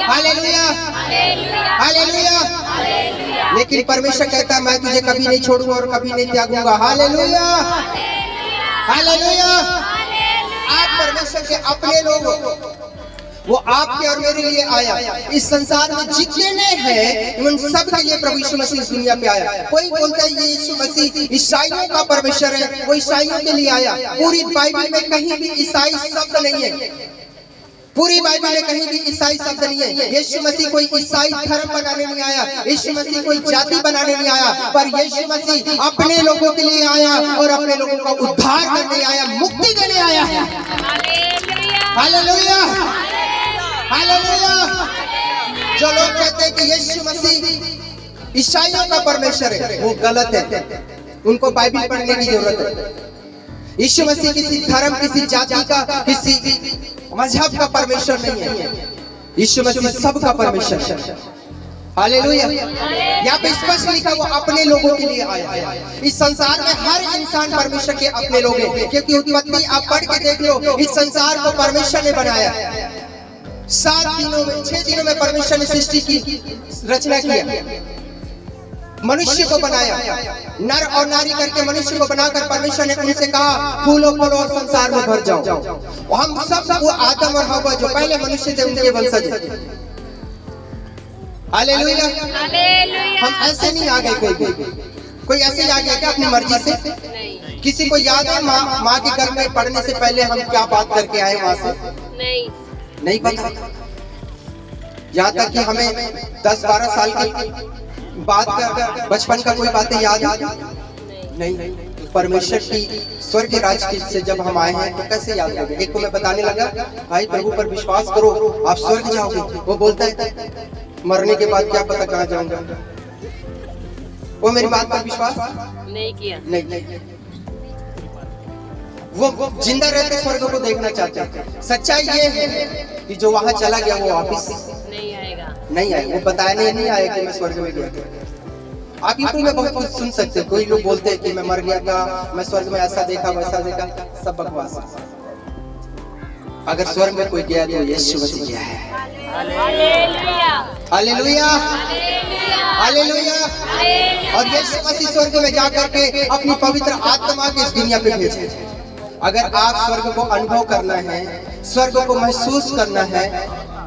[SPEAKER 3] hallelujah, hallelujah. लेकिन परमेश्वर कहता है मैं तुझे कभी नहीं छोड़ूंगा और कभी नहीं त्यागूंगा। Hallelujah, hallelujah. आप परमेश्वर के अपने लोग हो। वो आपके और मेरे लिए आया। इस संसार में जितने हैं उन सब के लिए प्रभु यीशु मसीह इस दुनिया पे आया। कोई बोलता है ये यीशु मसीह ईसाइयों का परमेश्वर है, वो ईसाइयों के लिए आया। पूरी बाइबल में कहीं भी ईसाई शब्द नहीं है। पूरी बाइबल में कहीं भी ईसाई शब्द नहीं है। यीशु मसीह कोई ईसाई धर्म बनाने नहीं आया, यीशु मसीह कोई जाति बनाने नहीं आया, पर यीशु मसीह अपने लोगों के लिए आया और अपने लोगों का उद्धार करने आया, मुक्ति देने आया है। Hallelujah, hallelujah. जो लोग कहते हैं कि यीशु मसीह ईसाइयों का परमेश्वर है वो गलत है। उनको बाइबल पढ़ने की जरूरत है। यीशु मसीह किसी धर्म, किसी जाति का, किसी मजहब का परमेश्वर नहीं है। यीशु मसीह सबका परमेश्वर है। हालेलुया। यहाँ पे स्पष्ट लिखा वो अपने लोगों के लिए आया। इस संसार में हर इंसान परमेश्वर के अपने लोग हैं, क्योंकि उत्पत्ति आप पढ़ के देख लो, इस संसार को परमेश्वर ने बनाया। 7 दिनों में, 6 दिनों में परमेश्वर ने सृष्टि की रचना किया, मनुष्य को बनाया, नर और नारी करके मनुष्य को बनाकर परमेश्वर ने उनसे कहा फूलो फलो और संसार में भर जाओ। हम सब वो आदम और हव्वा जो पहले मनुष्य थे उनके वंशज हैं। हालेलुया। हम ऐसे नहीं आ गए। कोई ऐसे आ गया क्या अपनी मर्जी से? किसी को याद है माँ के घर में पढ़ने से पहले हम क्या बात करके आए वहां से? नहीं पता। यहाँ तक कि हमें 10-12 साल की बात का, बचपन का कोई बातें याद नहीं। परमेश्वर की स्वर्ग राज की से जब हम आए हैं तो कैसे याद करेंगे। एक को मैं बताने लगा, भाई प्रभु पर विश्वास करो आप स्वर्ग जाओगे। वो बोलता है मरने के बाद क्या पता कहाँ जाऊंगा। वो मेरी बात पर विश्वास
[SPEAKER 6] नहीं किया।
[SPEAKER 3] नहीं, वो जिंदा रहते स्वर्ग को देखना चाहते हैं। सच्चाई ये है कि जो वहां चला गया वो वापिस
[SPEAKER 6] नहीं आएगा।
[SPEAKER 3] नहीं आए। वो बताया नहीं आया कि मैं स्वर्ग में गया। आप यूट्यूब में बहुत कुछ सुन सकते हो। कोई लोग बोलते हैं कि मैं मर गया था, मैं स्वर्ग में ऐसा देखा वैसा देखा, सब बकवास है। अगर स्वर्ग में कोई गया तो यीशु मसीह गया है।
[SPEAKER 6] Hallelujah,
[SPEAKER 3] hallelujah, hallelujah. और यीशु मसीह स्वर्ग में जाकर के अपनी पवित्र आत्मा के इस दुनिया पे भेजे। अगर आप स्वर्ग को अनुभव करना है, स्वर्ग को महसूस करना है,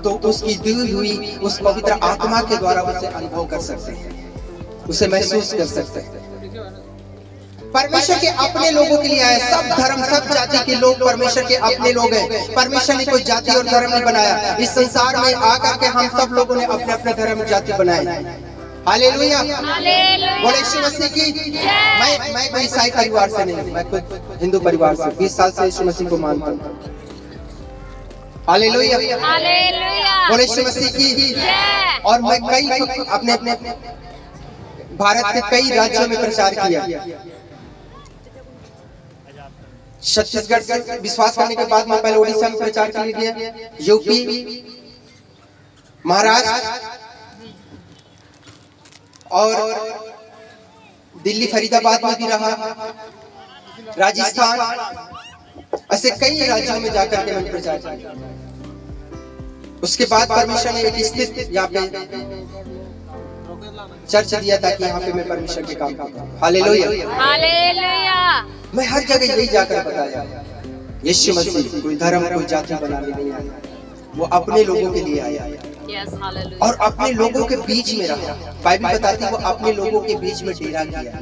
[SPEAKER 3] तो उसकी दी हुई उस पवित्र आत्मा के द्वारा उसे अनुभव कर सकते हैं, उसे महसूस कर सकते हैं। परमेश्वर के अपने लोगों के लिए आए। सब धर्म सब जाति के लोग परमेश्वर के अपने लोग हैं। परमेश्वर ने कोई जाति और धर्म नहीं बनाया। इस संसार में आकर के हम सब लोगों ने अपने अपने धर्म जाति बनाए। हालेलुया, बोले यीशु मसीह की। मैं कोई ईसाई परिवार से नहीं, मैं खुद हिंदू परिवार से 20 साल से यीशु मसीह को मानता हूँ। हालेलुया, बोले यीशु मसीह की। और मैं कई अपने अपने भारत के कई राज्यों में प्रचार किया। छत्तीसगढ़ से विश्वास करने के बाद मैं पहले उड़ीसा में प्रचार के लिए गया, यूपी, महाराष्ट्र और दिल्ली फरीदाबाद में भी रहा, राजस्थान, ऐसे कई राज्यों में जाकर के मैंने प्रचार किया। उसके बाद परमेश्वर ने एक स्थित यहाँ पे चर्च दिया था कि यहाँ पे मैं परमेश्वर के काम करता हूँ। हालेलुया, मैं हर जगह यही जाकर बताया, यीशु मसीह कोई धर्म कोई जाति बनाने नहीं आया, वो अपने लोगों के लिए आया और अपने लोगों के बीच में रहा। बाइबल बताती है वो अपने लोगों के बीच में डेरा किया,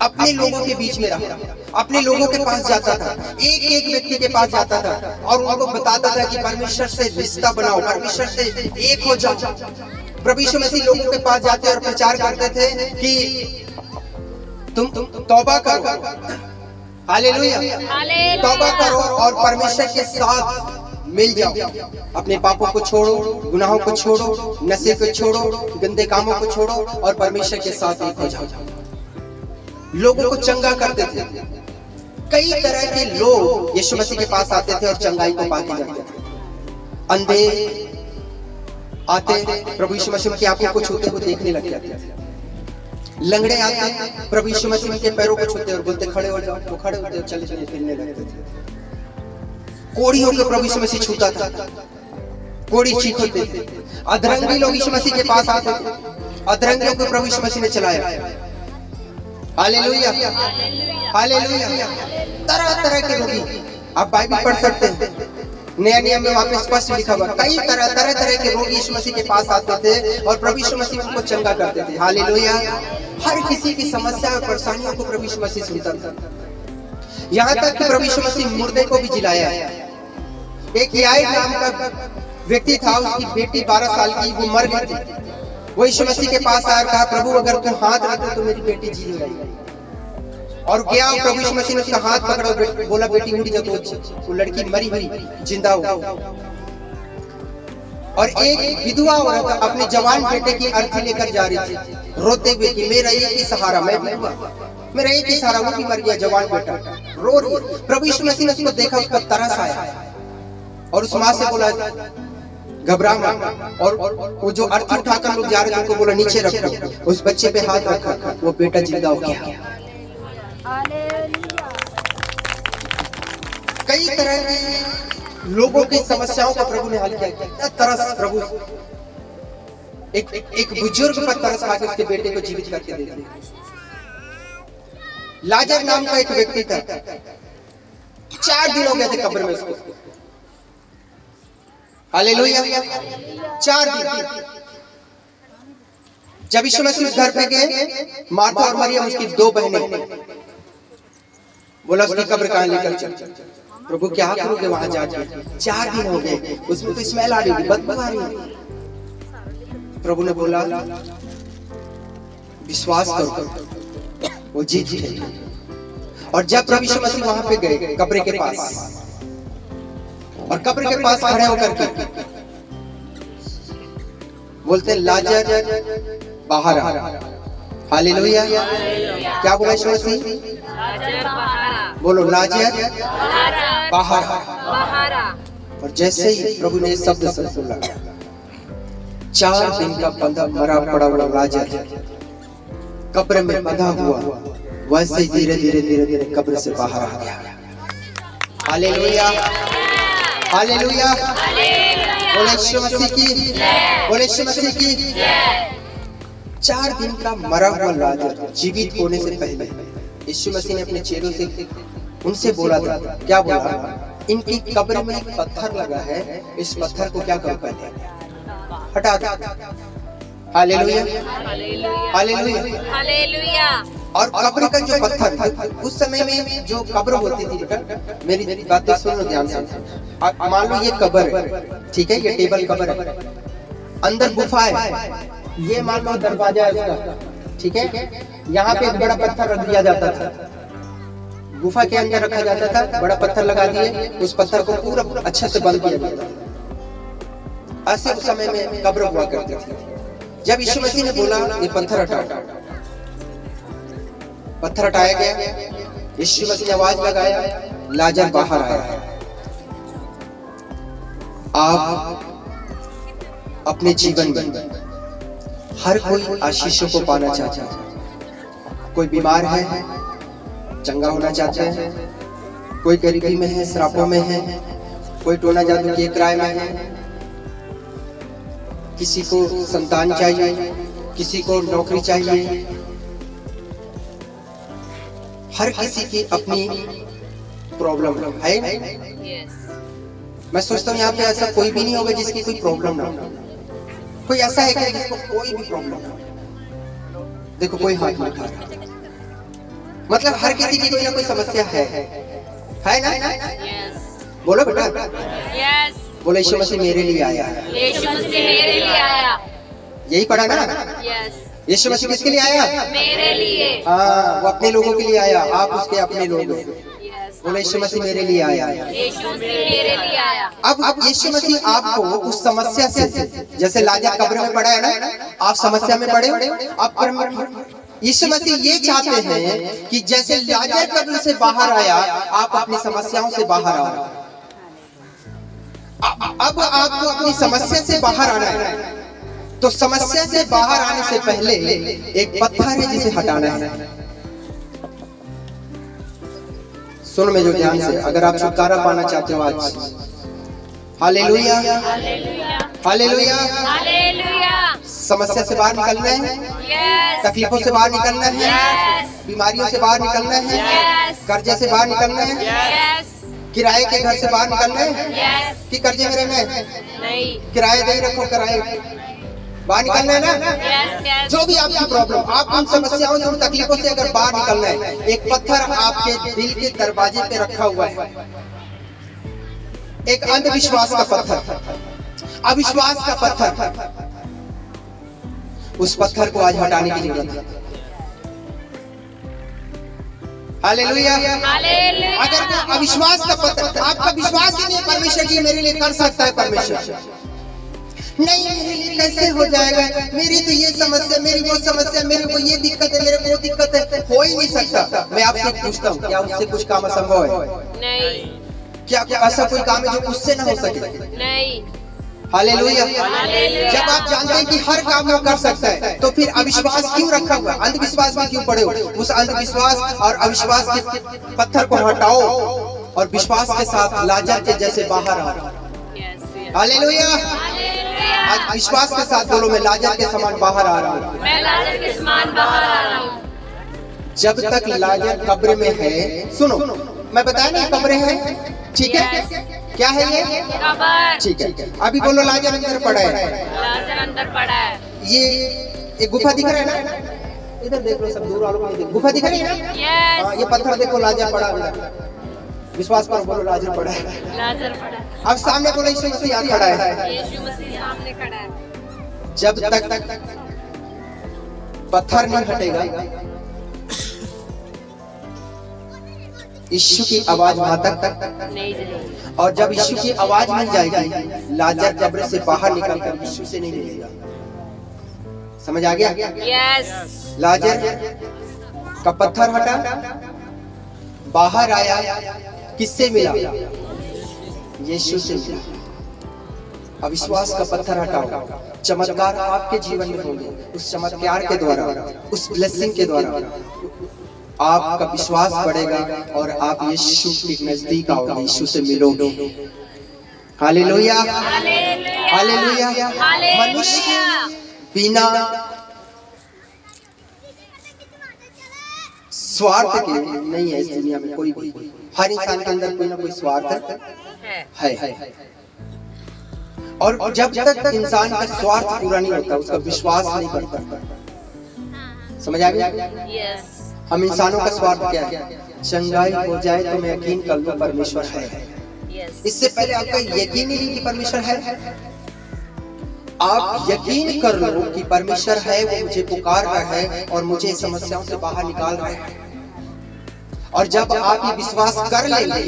[SPEAKER 3] अपने लोगों के बीच में रहा, अपने लोगों के पास जाता था, एक एक व्यक्ति के पास जाता था और उनको बताता था कि परमेश्वर से रिश्ता बनाओ, परमेश्वर से एक हो जाओ। प्रभु यीशु मसीह लोगों के पास जाते और प्रचार करते थे कि तुम तौबा करो, हालेलुया, तौबा करो और परमेश्वर के साथ मिल जाओ, अपने पापों को छोड़ो, गुनाहों को छोड़ो, नशे को छोड़ो, गंदे कामों को छोड़ो और परमेश्वर के साथ एक हो जाओ। लोगों को चंगा करते थे। कई तरह के लोग यीशु मसीह के पास आते थे और चंगाई को पाके जाते थे। अंधे आते, प्रभु यीशु मसीह के आंखों को छूते हुए देखने लग जाते थे। लंगड़े आते, प्रभु यीशु मसीह के पैरों को छूते और बोलते खड़े हो जाओ, वो खड़े होते और चले चले फिरने लगते थे। कोढ़ियों को प्रभु यीशु मसीह छूता था, कोढ़ी ठीक होते थे। अधरंगी लोग यीशु मसीह के पास आते थे, अधरंगियों को प्रभु यीशु मसीह ने चलाया। Hallelujah, hallelujah. तरह तरह के रोगी, आप बाइबल पढ़ सकते हैं, नया नियम में वहाँ पे स्पष्ट लिखा हुआ, कई तरह के रोगी यीशु मसीह के पास आते थे और प्रभु यीशु मसीह उनको चंगा करते थे। हालेलुया, हर किसी की समस्या और परेशानियों को प्रभु यीशु मसीह सुनता था। यहाँ तक कि प्रभु यीशु मसीह मुर्दे को भी जिलाया। एक याईर नाम का व्यक्ति था, उसकी बेटी 12 साल की, वो मर गई थी। वो यीशु मसीह के पास आया, कहा प्रभु अगर तुम हाथ रखो तो मेरी बेटी जी जाएगी। और गया, प्रभु यीशु मसीह ने उसका हाथ पकड़ा, बोला बेटी उठ जा। तो वो लड़की मरी हुई जिंदा हो। और एक विधवा औरत अपने जवान बेटे की अर्थी लेकर जा रही थी, रोते हुए कि मेरा एक ही सहारा, मैं विधवा, मेरा एक ही सहारा, वो भी मर गया, जवान बेटा रो रही है। प्रभु यीशु मसीह ने उसको देखा, उसका तरस आया और उस माँ से बोला घबरा मत। और वो जो अर्थी उठाकर लोग जा रहे थे उनको बोला नीचे रखो। उस बच्चे पे हाथ रखा, वो बेटा जिंदा हो गया। कई तरह के लोगों की समस्याओं को प्रभु ने हल किया। कितना तरस प्रभु, एक बुजुर्ग पर तरस खा के उसके बेटे को जीवित करके दे दिया। लाजर नाम का एक व्यक्ति था, 4 दिन हो गए थे कब्र में उसको। हालेलुया, 4 दिन। जब यीशु मसीह उस घर पे गए, मार्था और मरियम उसकी 2 बहनें, बोला उसकी कब्र कहाँ लेकर चल। प्रभु क्या करोगे वहां जाके, 4 दिन हो गए, उसमें तो स्मेल आ रही थी, बदबू आ रही थी। प्रभु ने बोला विश्वास करो, वो जीत गई। और जब प्रभु यीशु मसीह वहां पे गए कब्र के पास, और कब्र के पास खड़े होकर के बोलते लाजर बाहर आ। हालेलुया। क्या बोला यीशु मसीह? बोलो लाजर बाहर आ। और जैसे ही प्रभु ने शब्द बोला, 4 दिन का बंधा मरा पड़ा हुआ लाजर कब्र में बंधा हुआ वैसे ही धीरे धीरे धीरे धीरे कब्र से बाहर आ गया। Hallelujah, hallelujah. बोले यीशु मसीह की, बोले यीशु मसीह की। 4 दिन का मरा हुआ लाजर जीवित होने से पहले यीशु मसीह ने अपने चेलों से उनसे बोला था, क्या बोला? इनकी कब्र में एक पत्थर लगा है, इस पत्थर को क्या करो पहले हटा दो। Hallelujah, hallelujah, hallelujah. और कब्र का जो पत्थर उस समय में जो कब्र होती थी, मेरी बातें सुनो ध्यान से। मान लो ये कब्र है, ठीक है, ये टेबल कब्र है, अंदर गुफा है, ये मान लो दरवाजा है उसका, ठीक है। यहाँ पे एक बड़ा पत्थर रख दिया जाता था, गुफा के अंदर रखा जाता था, बड़ा पत्थर लगा दिए, उस पत्थर को पूरा अच्छे से बंद किया जाता था। ऐसे उस समय में कब्र हुआ करती थी। जब यीशु मसीह ने बोला ये पत्थर हटाओ, पत्थर हटाया गया, यीशु मसीह ने आवाज लगाया, लाजर बाहर आया। आप अपने जीवन में हर कोई आशीषों को पाना चाहता है। कोई बीमार है, चंगा होना चाहता है, कोई गरीबी में है, श्रापों में है, कोई टोना जादू के किराए में है, किसी को संतान चाहिए, किसी को नौकरी चाहिए। हर किसी की अपनी प्रॉब्लम है। मैं सोचता हूँ यहाँ पे ऐसा कोई भी नहीं होगा जिसकी कोई प्रॉब्लम ना हो। कोई ऐसा है क्या जिसको कोई भी प्रॉब्लम ना हो? देखो कोई हाथ नहीं उठा रहा, मतलब हर किसी की कोई ना कोई समस्या है ना? बोलो बेटा, बोलो यीशु मसीह मेरे लिए आया है।
[SPEAKER 6] यीशु मसीह मेरे लिए आया।
[SPEAKER 3] यही पढ़ा ना? यीशु मसीह किसके लिए आया?
[SPEAKER 6] मेरे लिए।
[SPEAKER 3] हाँ, वो अपने लोगों के लिए आया, आप उसके अपने लोग हैं। बोलो यीशु मसीह मेरे लिए आया।
[SPEAKER 6] यीशु मसीह मेरे लिए आया।
[SPEAKER 3] अब यीशु मसीह आपको उस समस्या से, जैसे लाजर कब्र में पड़ा है ना, आप समस्या में पड़े, आप यीशु मसीह ये चाहते हैं कि जैसे लाजर कब्र से बाहर आया, आप अपनी समस्याओं से बाहर आओ। अब आपको अपनी समस्या से बाहर आना है, तो समस्या से बाहर आने से पहले एक पत्थर है जिसे हटाना है। सुनो मेरे ध्यान से, अगर आप छुटकारा पाना चाहते हो आज, हालेलुया, हालेलुया, हालेलुया। समस्या से बाहर निकलना है, तकलीफों से बाहर निकलना है, बीमारियों से बाहर निकलना है, कर्जे से बाहर निकलना है, किराए के घर से बाहर निकलना है कि कर्जे में रहना है? नहीं, किराए दे रखो, किराए बाहर निकलना है ना? जो भी आपकी प्रॉब्लम, आप उन समस्याओं से, उन तकलीफों से अगर बाहर निकलना है, एक पत्थर आपके दिल के दरवाजे पे रखा हुआ है, एक अंधविश्वास का पत्थर, अविश्वास का पत्थर। उस पत्थर को आज हटाने की जरूरत है। Hallelujah, hallelujah. अगर वो अविश्वास का पत्थर, आपका विश्वास ही नहीं परमेश्वर की मेरे लिए कर सकता है, परमेश्वर नहीं, मेरे लिए कैसे हो जाएगा, मेरी तो ये समस्या, मेरी वो समस्या, मेरे को ये दिक्कत है, मेरे को वो दिक्कत है, हो ही नहीं सकता। मैं आपसे पूछता हूँ, क्या उससे कुछ काम असंभव है? नहीं। क्या ऐसा कोई काम है जो उससे ना हो सके? नहीं। हालेलुया। जब आप जानते हैं कि हर काम वो कर सकता है, तो फिर अविश्वास क्यों रखा हुआ? अंधविश्वास में क्यों पड़े हो? उस अंधविश्वास और अविश्वास के पत्थर को हटाओ और विश्वास के साथ लाजर के जैसे बाहर आओ। हालेलुया। आज विश्वास के साथ बोलो, मैं लाजर के समान बाहर आ रहा हूँ।
[SPEAKER 6] मैं लाजर के समान बाहर आ रहा हूँ।
[SPEAKER 3] जब तक लाजर कब्र में है, सुनो मैं बताया ना कब्र है, ठीक है? क्या है ये? कब्र। ठीक है, अभी बोलो लाजर अंदर पड़ा है।
[SPEAKER 6] लाजर अंदर पड़ा है।
[SPEAKER 3] ये एक गुफा दिख रहा है ना? इधर देख लो, सब दूर वालों को गुफा दिख रही है ना? ये पत्थर देखो, लाजर पड़ा है। विश्वास करो, बोलो लाजर पड़ा है।
[SPEAKER 6] लाजर पड़ा है।
[SPEAKER 3] अब सामने बोलो यीशु मसीह यहाँ खड़ा है।
[SPEAKER 6] यीशु मसीह सामने खड़ा है।
[SPEAKER 3] जब तक पत्थर नहीं हटेगा, यीशु की आवाज वहां तक
[SPEAKER 6] नहीं जाएगी।
[SPEAKER 3] और जब यीशु की आवाज मिल जाएगी, लाजर कब्र से बाहर निकलकर यीशु से नहीं मिलेगा। समझ आ गया?
[SPEAKER 6] यस।
[SPEAKER 3] लाजर का पत्थर हटा, बाहर आया, किससे मिला? यीशु से मिला। अविश्वास का पत्थर हटाओ, चमत्कार आपके जीवन में होंगे। उस चमत्कार के द्वारा, उस ब्लेसिंग के द्वारा आपका विश्वास बढ़ेगा और आप यीशु के नजदीक आओगे, यीशु से मिलोगे। Hallelujah, hallelujah. मनुष्य बिना स्वार्थ के नहीं है इस दुनिया में कोई भी। हर इंसान के अंदर कोई ना कोई स्वार्थ है। और जब तक इंसान का स्वार्थ पूरा नहीं होता, उसका विश्वास नहीं बढ़ता। समझ आ गया?
[SPEAKER 6] यस।
[SPEAKER 3] हम इंसानों का स्वार्थ क्या है? चंगाई हो जाए तो मैं यकीन कर लूं परमेश्वर है।
[SPEAKER 6] यस।
[SPEAKER 3] इससे पहले आपका यकीन ही नहीं कि परमेश्वर है। आप यकीन कर लो कि परमेश्वर है, वो मुझे पुकार रहा है और मुझे समस्याओं से बाहर निकाल रहा है। और जब आप ये विश्वास कर लेंगे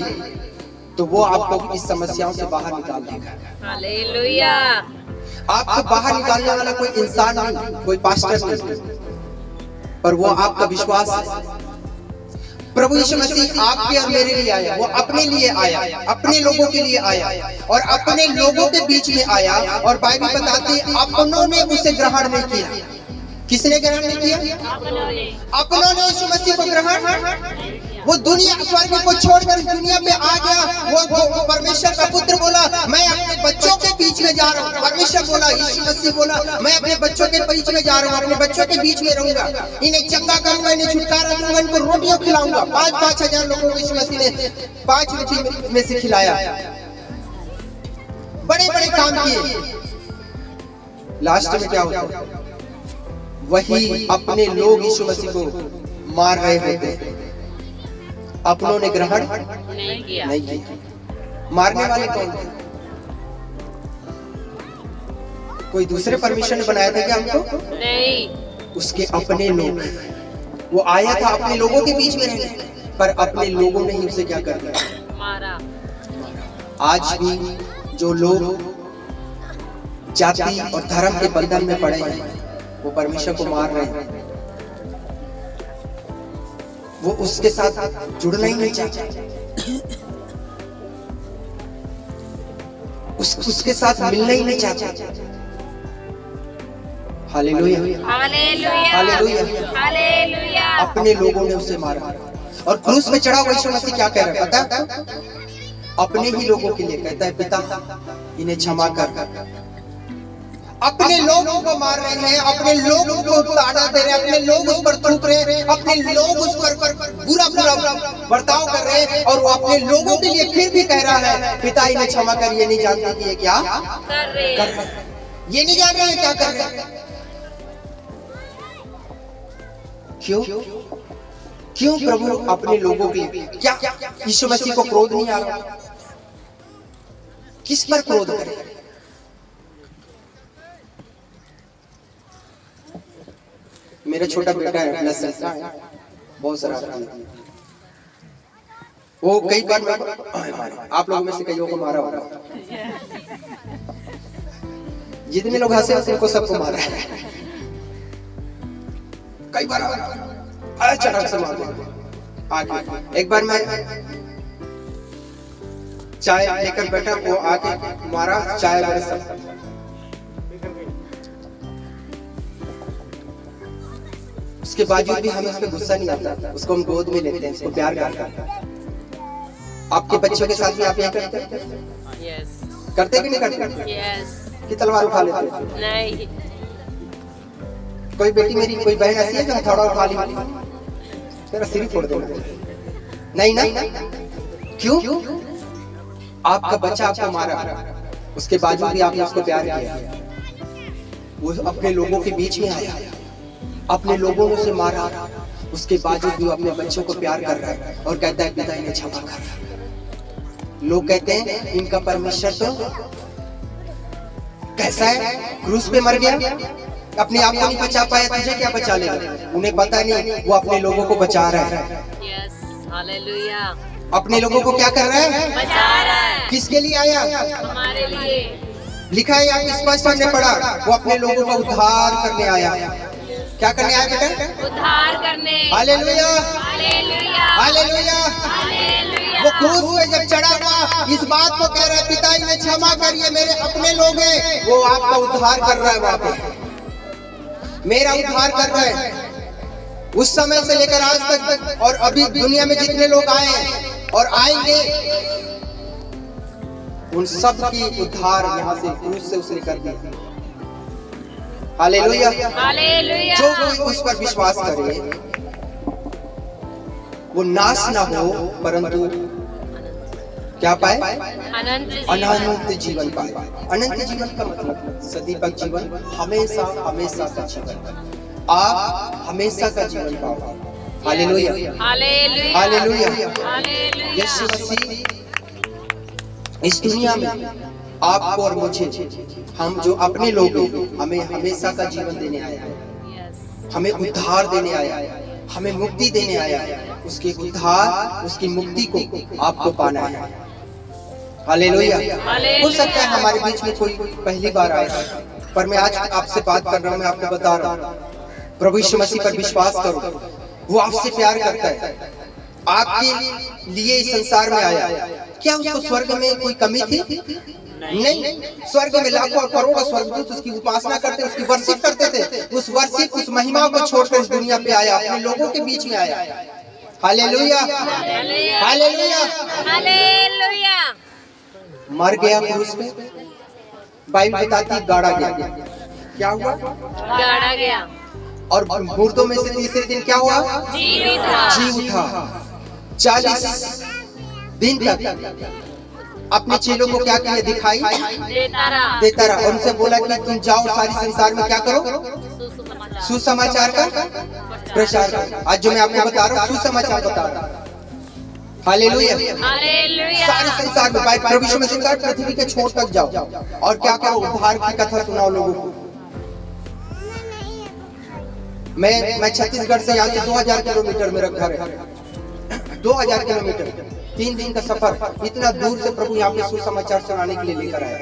[SPEAKER 3] तो वो आपको इस समस्याओं से बाहर निकाल देगा।
[SPEAKER 6] हालेलुया।
[SPEAKER 3] आपको बाहर निकालने वाला कोई इंसान नहीं, कोई पास्टर नहीं, पर वो आपका विश्वास है। प्रभु यीशु मसीह आपके और मेरे लिए आया, वो अपने लिए आया, अपने लोगों के लिए आया और अपने लोगों के बीच में आया। और बाइबल बताती है अपनों ने उसे ग्रहण नहीं किया। किसने ग्रहण नहीं किया? अपनों ने यीशु मसीह को ग्रहण। वो दुनिया स्वर्ग को छोड़कर इस दुनिया पे आ गया। वो परमेश्वर का पुत्र बोला, मैं अपने बच्चों के बीच में जा रहा हूँ। परमेश्वर बोला, यीशु मसीह बोला, मैं अपने बच्चों के बीच में जा रहा हूँ, अपने बच्चों के बीच में रहूंगा, इन्हें चंगा करूंगा, इन्हें छुटकारा दूंगा, इनको रोटियां खिलाऊंगा। 5-5 हजार लोगों को यीशु मसीह ने 5 रोटी में से खिलाया। बड़े बड़े काम किए। लास्ट में क्या होता? वही अपने लोग यीशु मसीह को मार रहे होते। अपनों ने ग्रहण
[SPEAKER 6] नहीं किया।
[SPEAKER 3] नहीं किया। मारने वाले कौन थे? कोई दूसरे परमिशन ने बनाया था क्या हमको?
[SPEAKER 6] नहीं।
[SPEAKER 3] उसके अपने लोग। वो आया था अपने लोगों के बीच में रहने, पर अपने लोगों ने ही उसे क्या कर दिया?
[SPEAKER 6] मारा।
[SPEAKER 3] आज भी जो लोग जाति और धर्म के बंधन में पड़े हैं, वो परमेश्वर को मार रहे हैं। वो उसके साथ जुड़ना ही नहीं चाहते, उसके साथ मिलना ही नहीं चाहते। Hallelujah,
[SPEAKER 6] hallelujah.
[SPEAKER 3] हालेलुया।
[SPEAKER 6] हालेलुया।
[SPEAKER 3] अपने लोगों ने उसे मारा। और क्रूस पे चढ़ा हुआ यीशु मसीह क्या कह रहा है पता है? अपने ही लोगों के लिए कहता है, पिता इन्हें क्षमा कर। अपने लोगों को मार रहे हैं, अपने लोगों को ताना दे रहे हैं, अपने लोग उस पर थूक रहे हैं, अपने लोग उस पर बुरा बर्ताव कर रहे हैं। और वो अपने लोगों के लिए फिर भी कह रहा है, पिता इन्हें क्षमा कर। ये नहीं जानते कि ये क्या
[SPEAKER 6] कर रहे हैं।
[SPEAKER 3] ये नहीं जान रहे हैं क्या कर रहे हैं। क्यों? क्यों प्रभु अपने लोगों के लिए? क्या यीशु मसीह को क्रोध नहीं आ रहा? किस पर क्रोध करे? मेरा छोटा बेटा है, बहुत शरारती है। वो कई बार आप लोगों में से कईयों को मारा होगा। जितने लोग हंसे हंसे उनको सबको मारा है। कई बार अचानक से मार दिया। आगे एक बार मैं चाय लेकर बैठा, वो आके मारा, चाय मेरे सब। उसके बावजूद भी हमें उस पर गुस्सा नहीं आता, उसको हम गोद में लेते हैं, उसको प्यार करते हैं। आपके बच्चों के साथ भी आप यह करते हैं?
[SPEAKER 6] यस।
[SPEAKER 3] करते कि नहीं करते?
[SPEAKER 6] यस।
[SPEAKER 3] कि तलवार उठा लेते हैं?
[SPEAKER 6] नहीं।
[SPEAKER 3] कोई बेटी मेरी, कोई बहन ऐसी है जो हथौड़ा उठा ली, तेरा सिर फोड़ देगा? नहीं ना। क्यों? आपका बच्चा आपको मारा, उसके बावजूद भी आपने उसको प्यार किया। वो अपने लोगों के बीच में आया, अपने लोगों ने उसे मारा, उसके बावजूद भी वो अपने बच्चों को प्यार कर रहा है और कहता है, पिता इन्हें क्षमा कर। लोग कहते हैं इनका परमेश्वर तो कैसा है, क्रूस पे मर गया, अपने आप को नहीं बचा पाया, तुझे क्या बचा लेगा? उन्हें पता नहीं वो अपने लोगों को बचा रहा है।
[SPEAKER 6] यस। हालेलुया।
[SPEAKER 3] अपने लोगों को क्या कर रहा है?
[SPEAKER 6] बचा रहा है।
[SPEAKER 3] किसके लिए आया?
[SPEAKER 6] हमारे लिए।
[SPEAKER 3] लिखा है यहाँ स्पष्ट हमने पढ़ा, वो अपने लोगों का उद्धार करने आया। क्या करने आया बेटा?
[SPEAKER 6] उद्धार करने।
[SPEAKER 3] Hallelujah,
[SPEAKER 6] hallelujah.
[SPEAKER 3] हालेलुया।
[SPEAKER 6] हालेलुया।
[SPEAKER 3] वो क्रूस पे जब चढ़ा हुआ इस बात को कह रहा है, पिता इन्हें क्षमा करिए, मेरे अपने लोग हैं। वो आपका उद्धार कर रहा है, वहां पे मेरा उद्धार कर रहा है। उस समय से लेकर आज तक और अभी दुनिया में जितने लोग आए हैं और आएंगे, उन सब की उद्धार यहाँ से क्रूस से उसने कर दिया। हालेलुया।
[SPEAKER 6] हालेलुया।
[SPEAKER 3] जो कोई उस पर विश्वास करे वो नाश ना हो परंतु क्या पाए?
[SPEAKER 6] अनंत जीवन।
[SPEAKER 3] अनंत जीवन पाए। अनंत जीवन का मतलब सदीपक जीवन, हमेशा हमेशा का जीवन। आप हमेशा का जीवन पाओ। Hallelujah,
[SPEAKER 6] hallelujah.
[SPEAKER 3] हालेलुया।
[SPEAKER 6] हालेलुया।
[SPEAKER 3] यीशु मसीह इस दुनिया में आपको और मुझे, हम जो अपने लोग हैं, हमें हमेशा का जीवन देने आया है,
[SPEAKER 6] Yes.
[SPEAKER 3] हमें उद्धार देने आया है, हमें मुक्ति देने आया है। उसके उद्धार, उसकी मुक्ति को आपको पाना है। हालेलुया। हो सकता है हमारे बीच में कोई पहली बार आया, पर मैं आज आपसे बात कर रहा हूँ, मैं आपको बता रहा हूँ, प्रभु यीशु मसीह पर विश्वास करो। वो आपसे प्यार करता है, आपके लिए इस संसार में आया। क्या उसको स्वर्ग में कोई कमी थी? नहीं। स्वर्ग में लाखों और करोड़ों स्वर्गदूत उसकी उपासना करते, उसकी वर्शिप करते थे। उस वर्शिप, उस महिमा को छोड़कर इस दुनिया पे आया, अपने लोगों के बीच में आया। Hallelujah, hallelujah.
[SPEAKER 6] हालेलुया।
[SPEAKER 3] मर गया क्रूस पे, बाइबल बताती गाड़ा गया। क्या हुआ?
[SPEAKER 6] गाड़ा गया।
[SPEAKER 3] और मुर्दों में से तीसरे दिन क्या हुआ?
[SPEAKER 6] जी उठा।
[SPEAKER 3] जी उठा। 40 दिन तक अपने चेलों को क्या किया? दिखाई देता रहा और उनसे बोला कि तुम जाओ सारी संसार में क्या करो? सुसमाचार का प्रचार करो। आज जो मैं आपको बता रहा हूँ सुसमाचार बता रहा हूँ। Hallelujah,
[SPEAKER 6] hallelujah.
[SPEAKER 3] सारे संसार में प्रभु यीशु मसीह का पृथ्वी के छोर तक जाओ और क्या करो? उद्धार की कथा सुनाओ लोगों को। मैं छत्तीसगढ़ से यहाँ से 2000 किलोमीटर मेरा घर है। 2000 किलोमीटर, 3 दिन का सफर, इतना दूर से प्रभु यहाँ पे सुसमाचार सुनाने के लिए लेकर आया,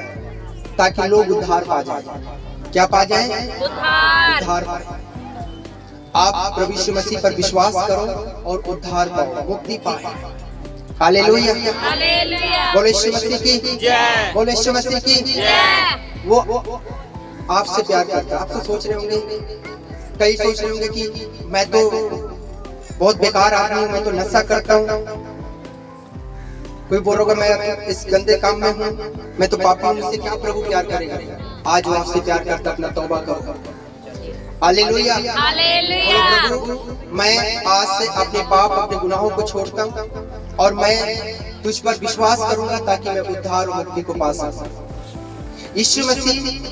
[SPEAKER 3] ताकि लोग उद्धार पा जाए। क्या पा जाए? उद्धार। आप प्रभु यीशु मसीह पर विश्वास करो और उद्धार पाओ, मुक्ति पाओ। Hallelujah,
[SPEAKER 6] hallelujah.
[SPEAKER 3] बोले यीशु मसीह की जय, बोले यीशु मसीह की जय। वो आपसे प्यार करता है। आप तो सोच रहे होंगे, कई सोच रहे होंगे कि मैं तो बहुत बेकार आदमी हूँ, मैं तो नशा करता हूँ। कोई बोलोगा मैं इस गंदे काम में हूँ, मैं तो पापी हूँ, मुझसे क्या प्रभु प्यार करेगा? आज वो आपसे प्यार करता, अपना तौबा करो। Hallelujah,
[SPEAKER 6] hallelujah.
[SPEAKER 3] प्रभु मैं आज से अपने पाप, अपने गुनाहों को छोड़ता हूँ और मैं तुझ पर विश्वास करूंगा ताकि मैं उद्धार और मुक्ति को पा सकूं। यीशु मसीह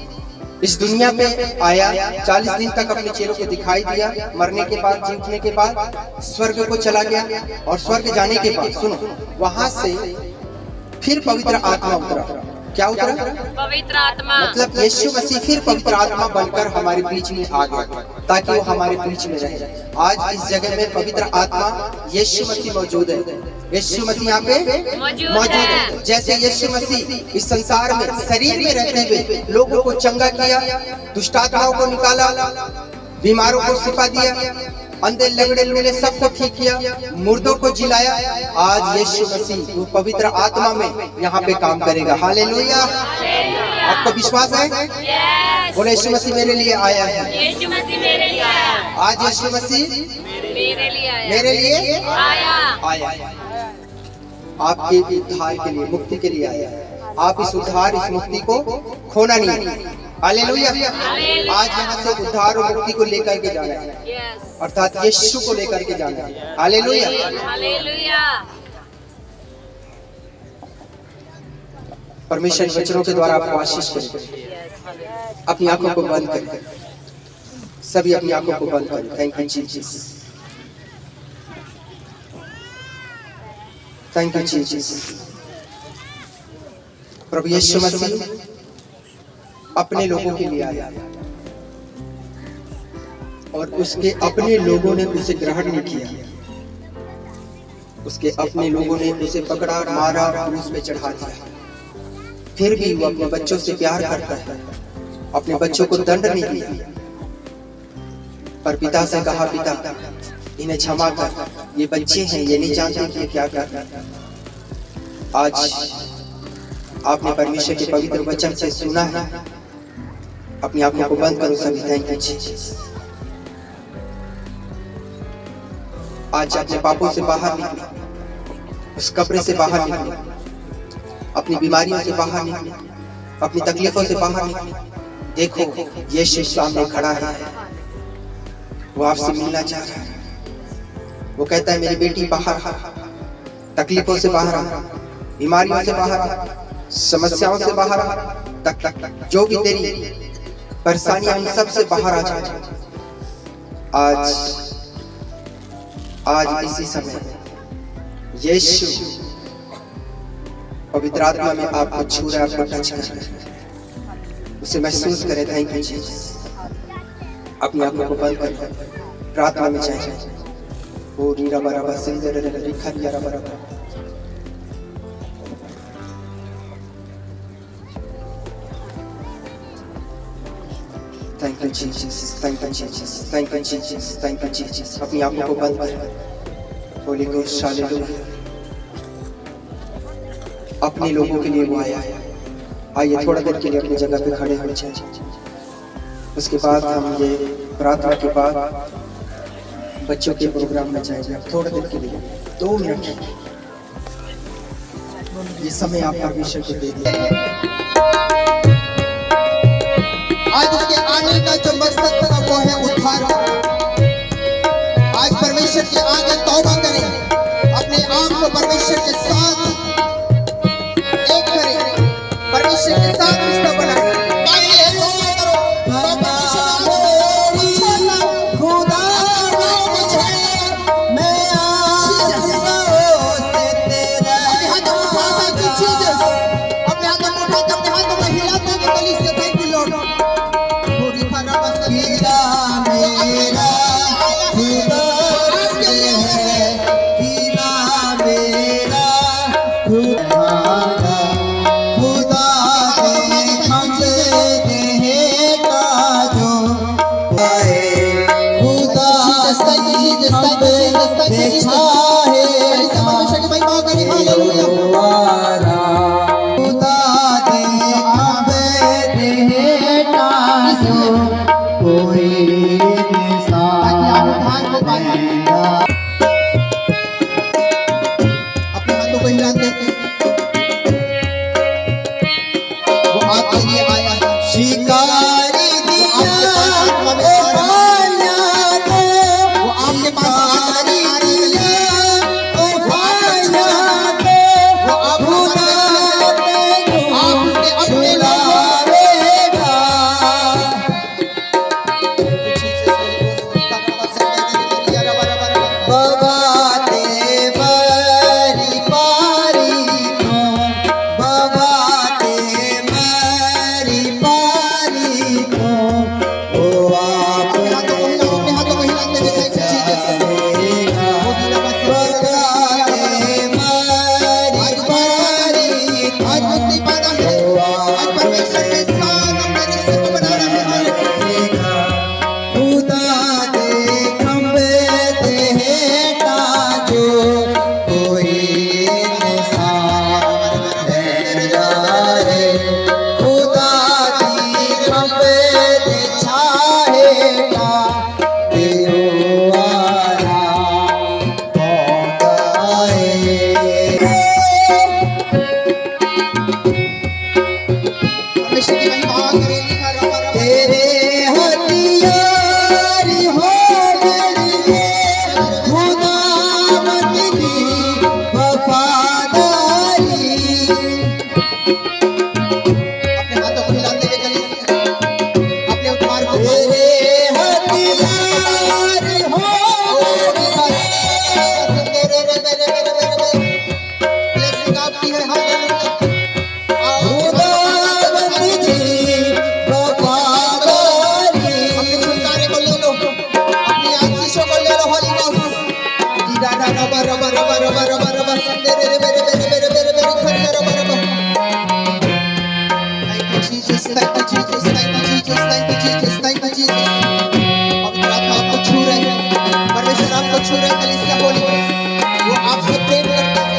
[SPEAKER 3] इस दुनिया पे आया, 40 दिन तक अपने चेलों को दिखाई दिया, मरने के बाद, जी उठने के बाद स्वर्ग को चला गया और स्वर्ग जाने के बाद सुनो, वहां से फिर पवित्र आत्मा उतरा। क्या उतरा?
[SPEAKER 6] पवित्र आत्मा।
[SPEAKER 3] मतलब यीशु मसीह फिर पवित्र आत्मा बनकर हमारे बीच में आ गया ताकि वो हमारे बीच में रहे। आज इस जगह में पवित्र आत्मा यीशु मसीह मौजूद है। यीशु मसीह यहाँ पे मौजूद है। जैसे यीशु मसीह इस संसार में शरीर में रहते हुए लोगों को चंगा किया, दुष्ट आत्माओं को निकाला, बीमारों को शिफा दिया, अंधे लंगड़े लूले सबको ठीक किया, मुर्दों को जिलाया, आज यीशु मसीह वो पवित्र आत्मा में यहाँ पे काम करेगा। हालेलुया। आपको विश्वास है? बोले यीशु मसीह मेरे लिए आया है।
[SPEAKER 6] यीशु मसीह मेरे लिए आया।
[SPEAKER 3] आज यीशु मसीह मेरे लिए आया। आपके उद्धार के लिए, मुक्ति के लिए आया। आप इस उद्धार, इस मुक्ति को खोना नहीं। हालेलुया। आज यहाँ से उद्धार और मुक्ति को लेकर के जाना है, अर्थात यीशु को लेकर के जाना है। हालेलुया।
[SPEAKER 6] हालेलुया।
[SPEAKER 3] परमेश्वर वचनों के द्वारा आपको आशीष करें। अपनी आंखों को बंद करें, सभी अपनी आंखों को बंद करें। Thank you Jesus, thank you Jesus. प्रभु यीशु मसीह अपने लोगों के लिए आया और उसके अपने लोगों ने उसे ग्रहण नहीं किया, उसके अपने लोगों ने उसे पकड़ा, मारा, क्रूस पे चढ़ा दिया। फिर भी वो अपने बच्चों से प्यार करता है, अपने बच्चों को दंड नहीं दिया, पर पिता से कहा, पिता इन्हें क्षमा कर, ये बच्चे हैं, ये नहीं जानते कि क्या कर रहे हैं। आज आपने परमेश्वर के पवित्र वचन से सुना है, अपनी आंखों को बंद करो सभी। Thank you Jesus. आज अपने पापों से बाहर निकलो, उस कब्र से बाहर निकलो, अपनी बीमारियों से बाहर निकलो, अपनी तकलीफों से बाहर निकलो। देखो यीशु सामने खड़ा है, वो आपसे मिलना चाह रहा है। वो कहता है, मेरी बेटी बाहर आ, तकलीफों से बाहर आ, बीमारियों से बाहर आ, समस्याओं से बाहर आ, तक जो भी तेरी परेशानियां उन सब से बाहर आ जा। आज इसी समय यीशु पवित्र आत्मा में आपको छू रहा है, आपको टच कर रहा है, उसे महसूस करें। Thank you Jesus. अपनी आंखों को बंद करें, प्रार्थना में जाएं। ओ रीरा बराबर सिंदर लिखा दिया बराबर। Thank you Jesus, thank you Jesus, thank you Jesus, thank you Jesus. अपनी आंखों को बंद करें। Holi ghost hallelujah. अपने लोगों के लिए वो आया है। आइए थोड़ा देर के लिए अपनी जगह पे खड़े हो जाएं। उसके बाद हम ये प्रार्थना के बाद बच्चों के प्रोग्राम में जाएंगे। अब थोड़ा देर के लिए 2 मिनट ये समय आप परमेश्वर को दे दीजिए।
[SPEAKER 1] आज उसके आने का जो मकसद था वो है उद्धार। आज परमेश्वर के आगे तौबा करें, अपने आप को परमेश्वर के साथ एक करें, परमेश्वर के साथ रिश्ता बनाएं। आपके पास
[SPEAKER 3] संदे रे मेरे मेरे मेरे मेरे मेरे खंडर बरबा। Thank you Jesus, thank you Jesus, thank you Jesus, thank you Jesus, thank you Jesus। पवित्र आत्मा आपको छू रहे हैं, परमेश्वर आपको छू रहे हैं, कलीसिया होली वो आपसे प्रेम करता है।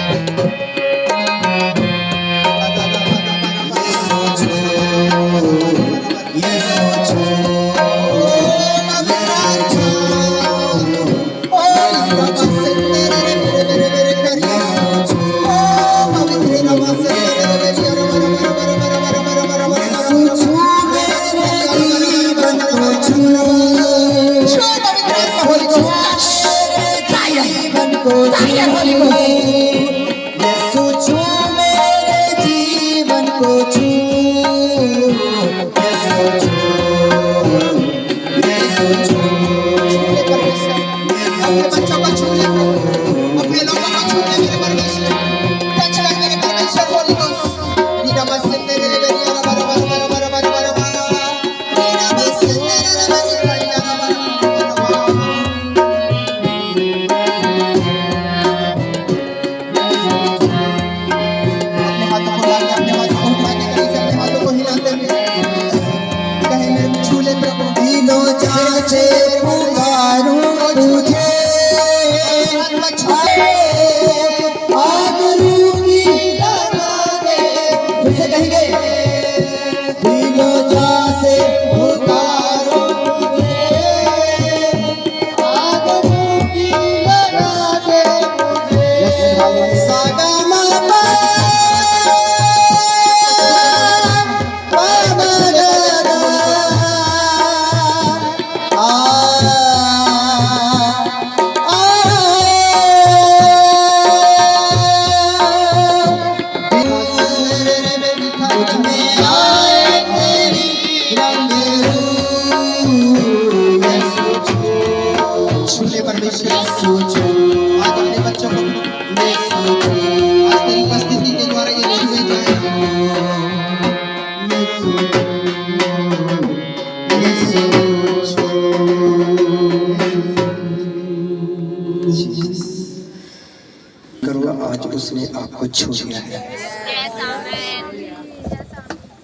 [SPEAKER 3] आज उसने आपको छू लिया है,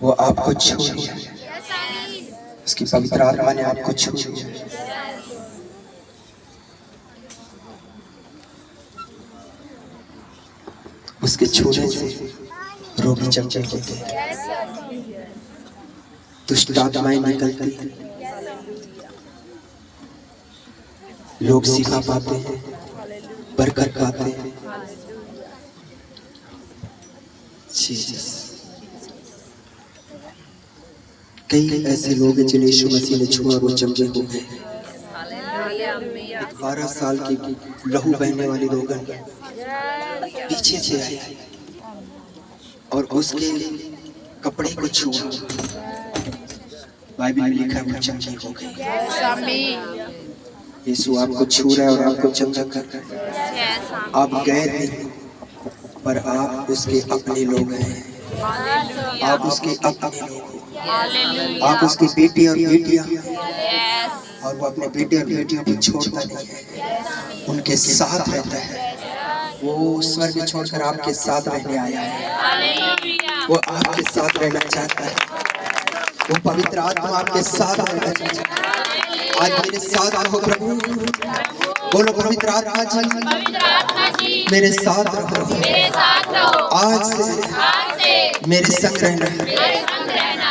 [SPEAKER 3] वो आपको छू लिया है, उसकी पवित्र आत्मा ने आपको छू लिया है। उसके छूने से रोगी चंगे होते हैं, दुष्ट आत्माएं निकलती हैं, लोग शिफा पाते हैं, बरकत पाते हैं। कई ऐसे लोग हैं जिन्हें यीशु मसीह ने छुआ, वो चंगे हो गए। 12 साल की लहू बहने वाली रोगन पीछे से आई और उसके कपड़े को छुआ, बाइबल में लिखा है वो चंगी हो गई। यीशु आपको छू रहा है और आपको चंगा कर रहा है। आप गैर नहीं, पर आप उसके अपने लोग हैं, आप उसके अपने लोग हैं, आप उसकी बेटी और बेटियां हैं, और वो अपने बेटे और बेटियों को छोड़ता नहीं है, उनके साथ रहता है। वो स्वर्ग छोड़कर आपके साथ रहने आया है, वो आपके साथ रहना चाहता है, वो पवित्र आत्मा आपके साथ रहना चाहता है। आज मेरे साथ रहो प्रभु, बोलो पवित्र आत्मा जी मेरे साथ रहो, आज से मेरे संग रहना,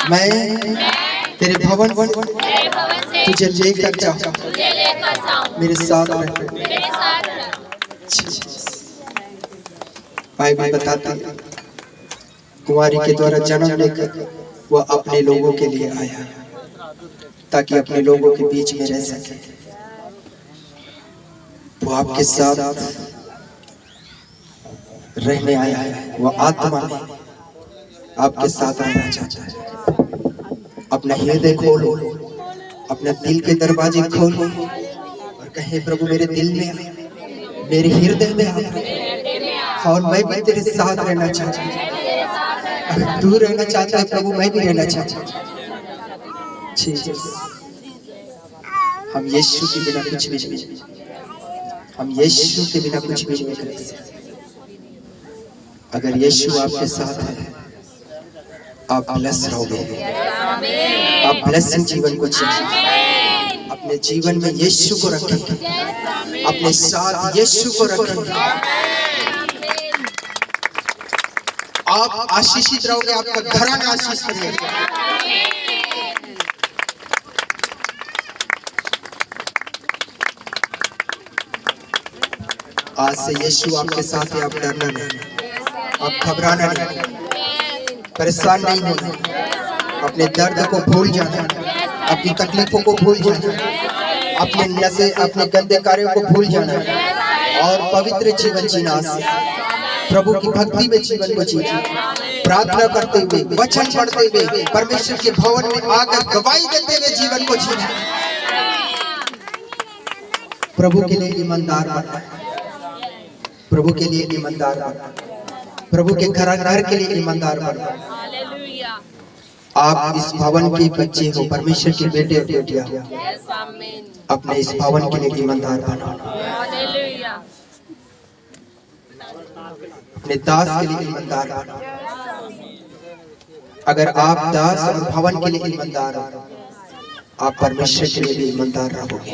[SPEAKER 3] मैं तेरे भवन तुझे लेकर जाऊं, मेरे साथ रहना। बाइबल बताता है कुंवारी के द्वारा जन्म लेकर वह अपने लोगों के लिए आया, ताकि अपने लोगों के बीच में रह सके। वो आपके साथ रहने आया है, वो आत्मा में आपके साथ रहना चाहता है। अपना हृदय खोलो, अपने दिल के दरवाजे खोलो और कहे प्रभु मेरे दिल में, मेरे हृदय में आ, और मैं भी तेरे साथ रहना चाहता हूँ। अगर तू रहना चाहता है प्रभु, मैं भी रहना चाहता हूँ। हम यीशु के बिना कुछ भी नहीं, हम यीशु के बिना कुछ भी नहीं कर सकते। अगर यीशु आपके साथ है आप ब्लेस रहोगे, आप ब्लेसिंग जीवन को जिए। अपने जीवन में यीशु को रखें, अपने साथ यीशु को रखें, आप आशीषित रहोगे, आपका घराना आशीषित रहेगा। आज से यीशु आपके साथ है, आप डरना नहीं, आप घबराना नहीं, परेशान नहीं होना, अपने दर्द को भूल जाना, अपनी तकलीफों को भूल जाना, अपने नशे अपने गंदे कार्यों को भूल जाना और पवित्र जीवन जीना। प्रभु की भक्ति में जीवन को जीना, प्रार्थना करते हुए, वचन पढ़ते हुए, परमेश्वर के भवन में आकर गवाही देते हुए जीवन को जीना। प्रभु के लिए ईमानदार बनना, प्रभु के लिए ईमानदार बनना, प्रभु के घर के लिए ईमानदार बनना। आप इस भवन के बच्चे हो, परमेश्वर के बेटे और बेटियां हो, अपने इस भवन के लिए ईमानदार बनो, अपने दास के लिए ईमानदार बनो। अगर आप दास और भवन के लिए ईमानदार हो, आप परमेश्वर के लिए भी ईमानदार रहोगे।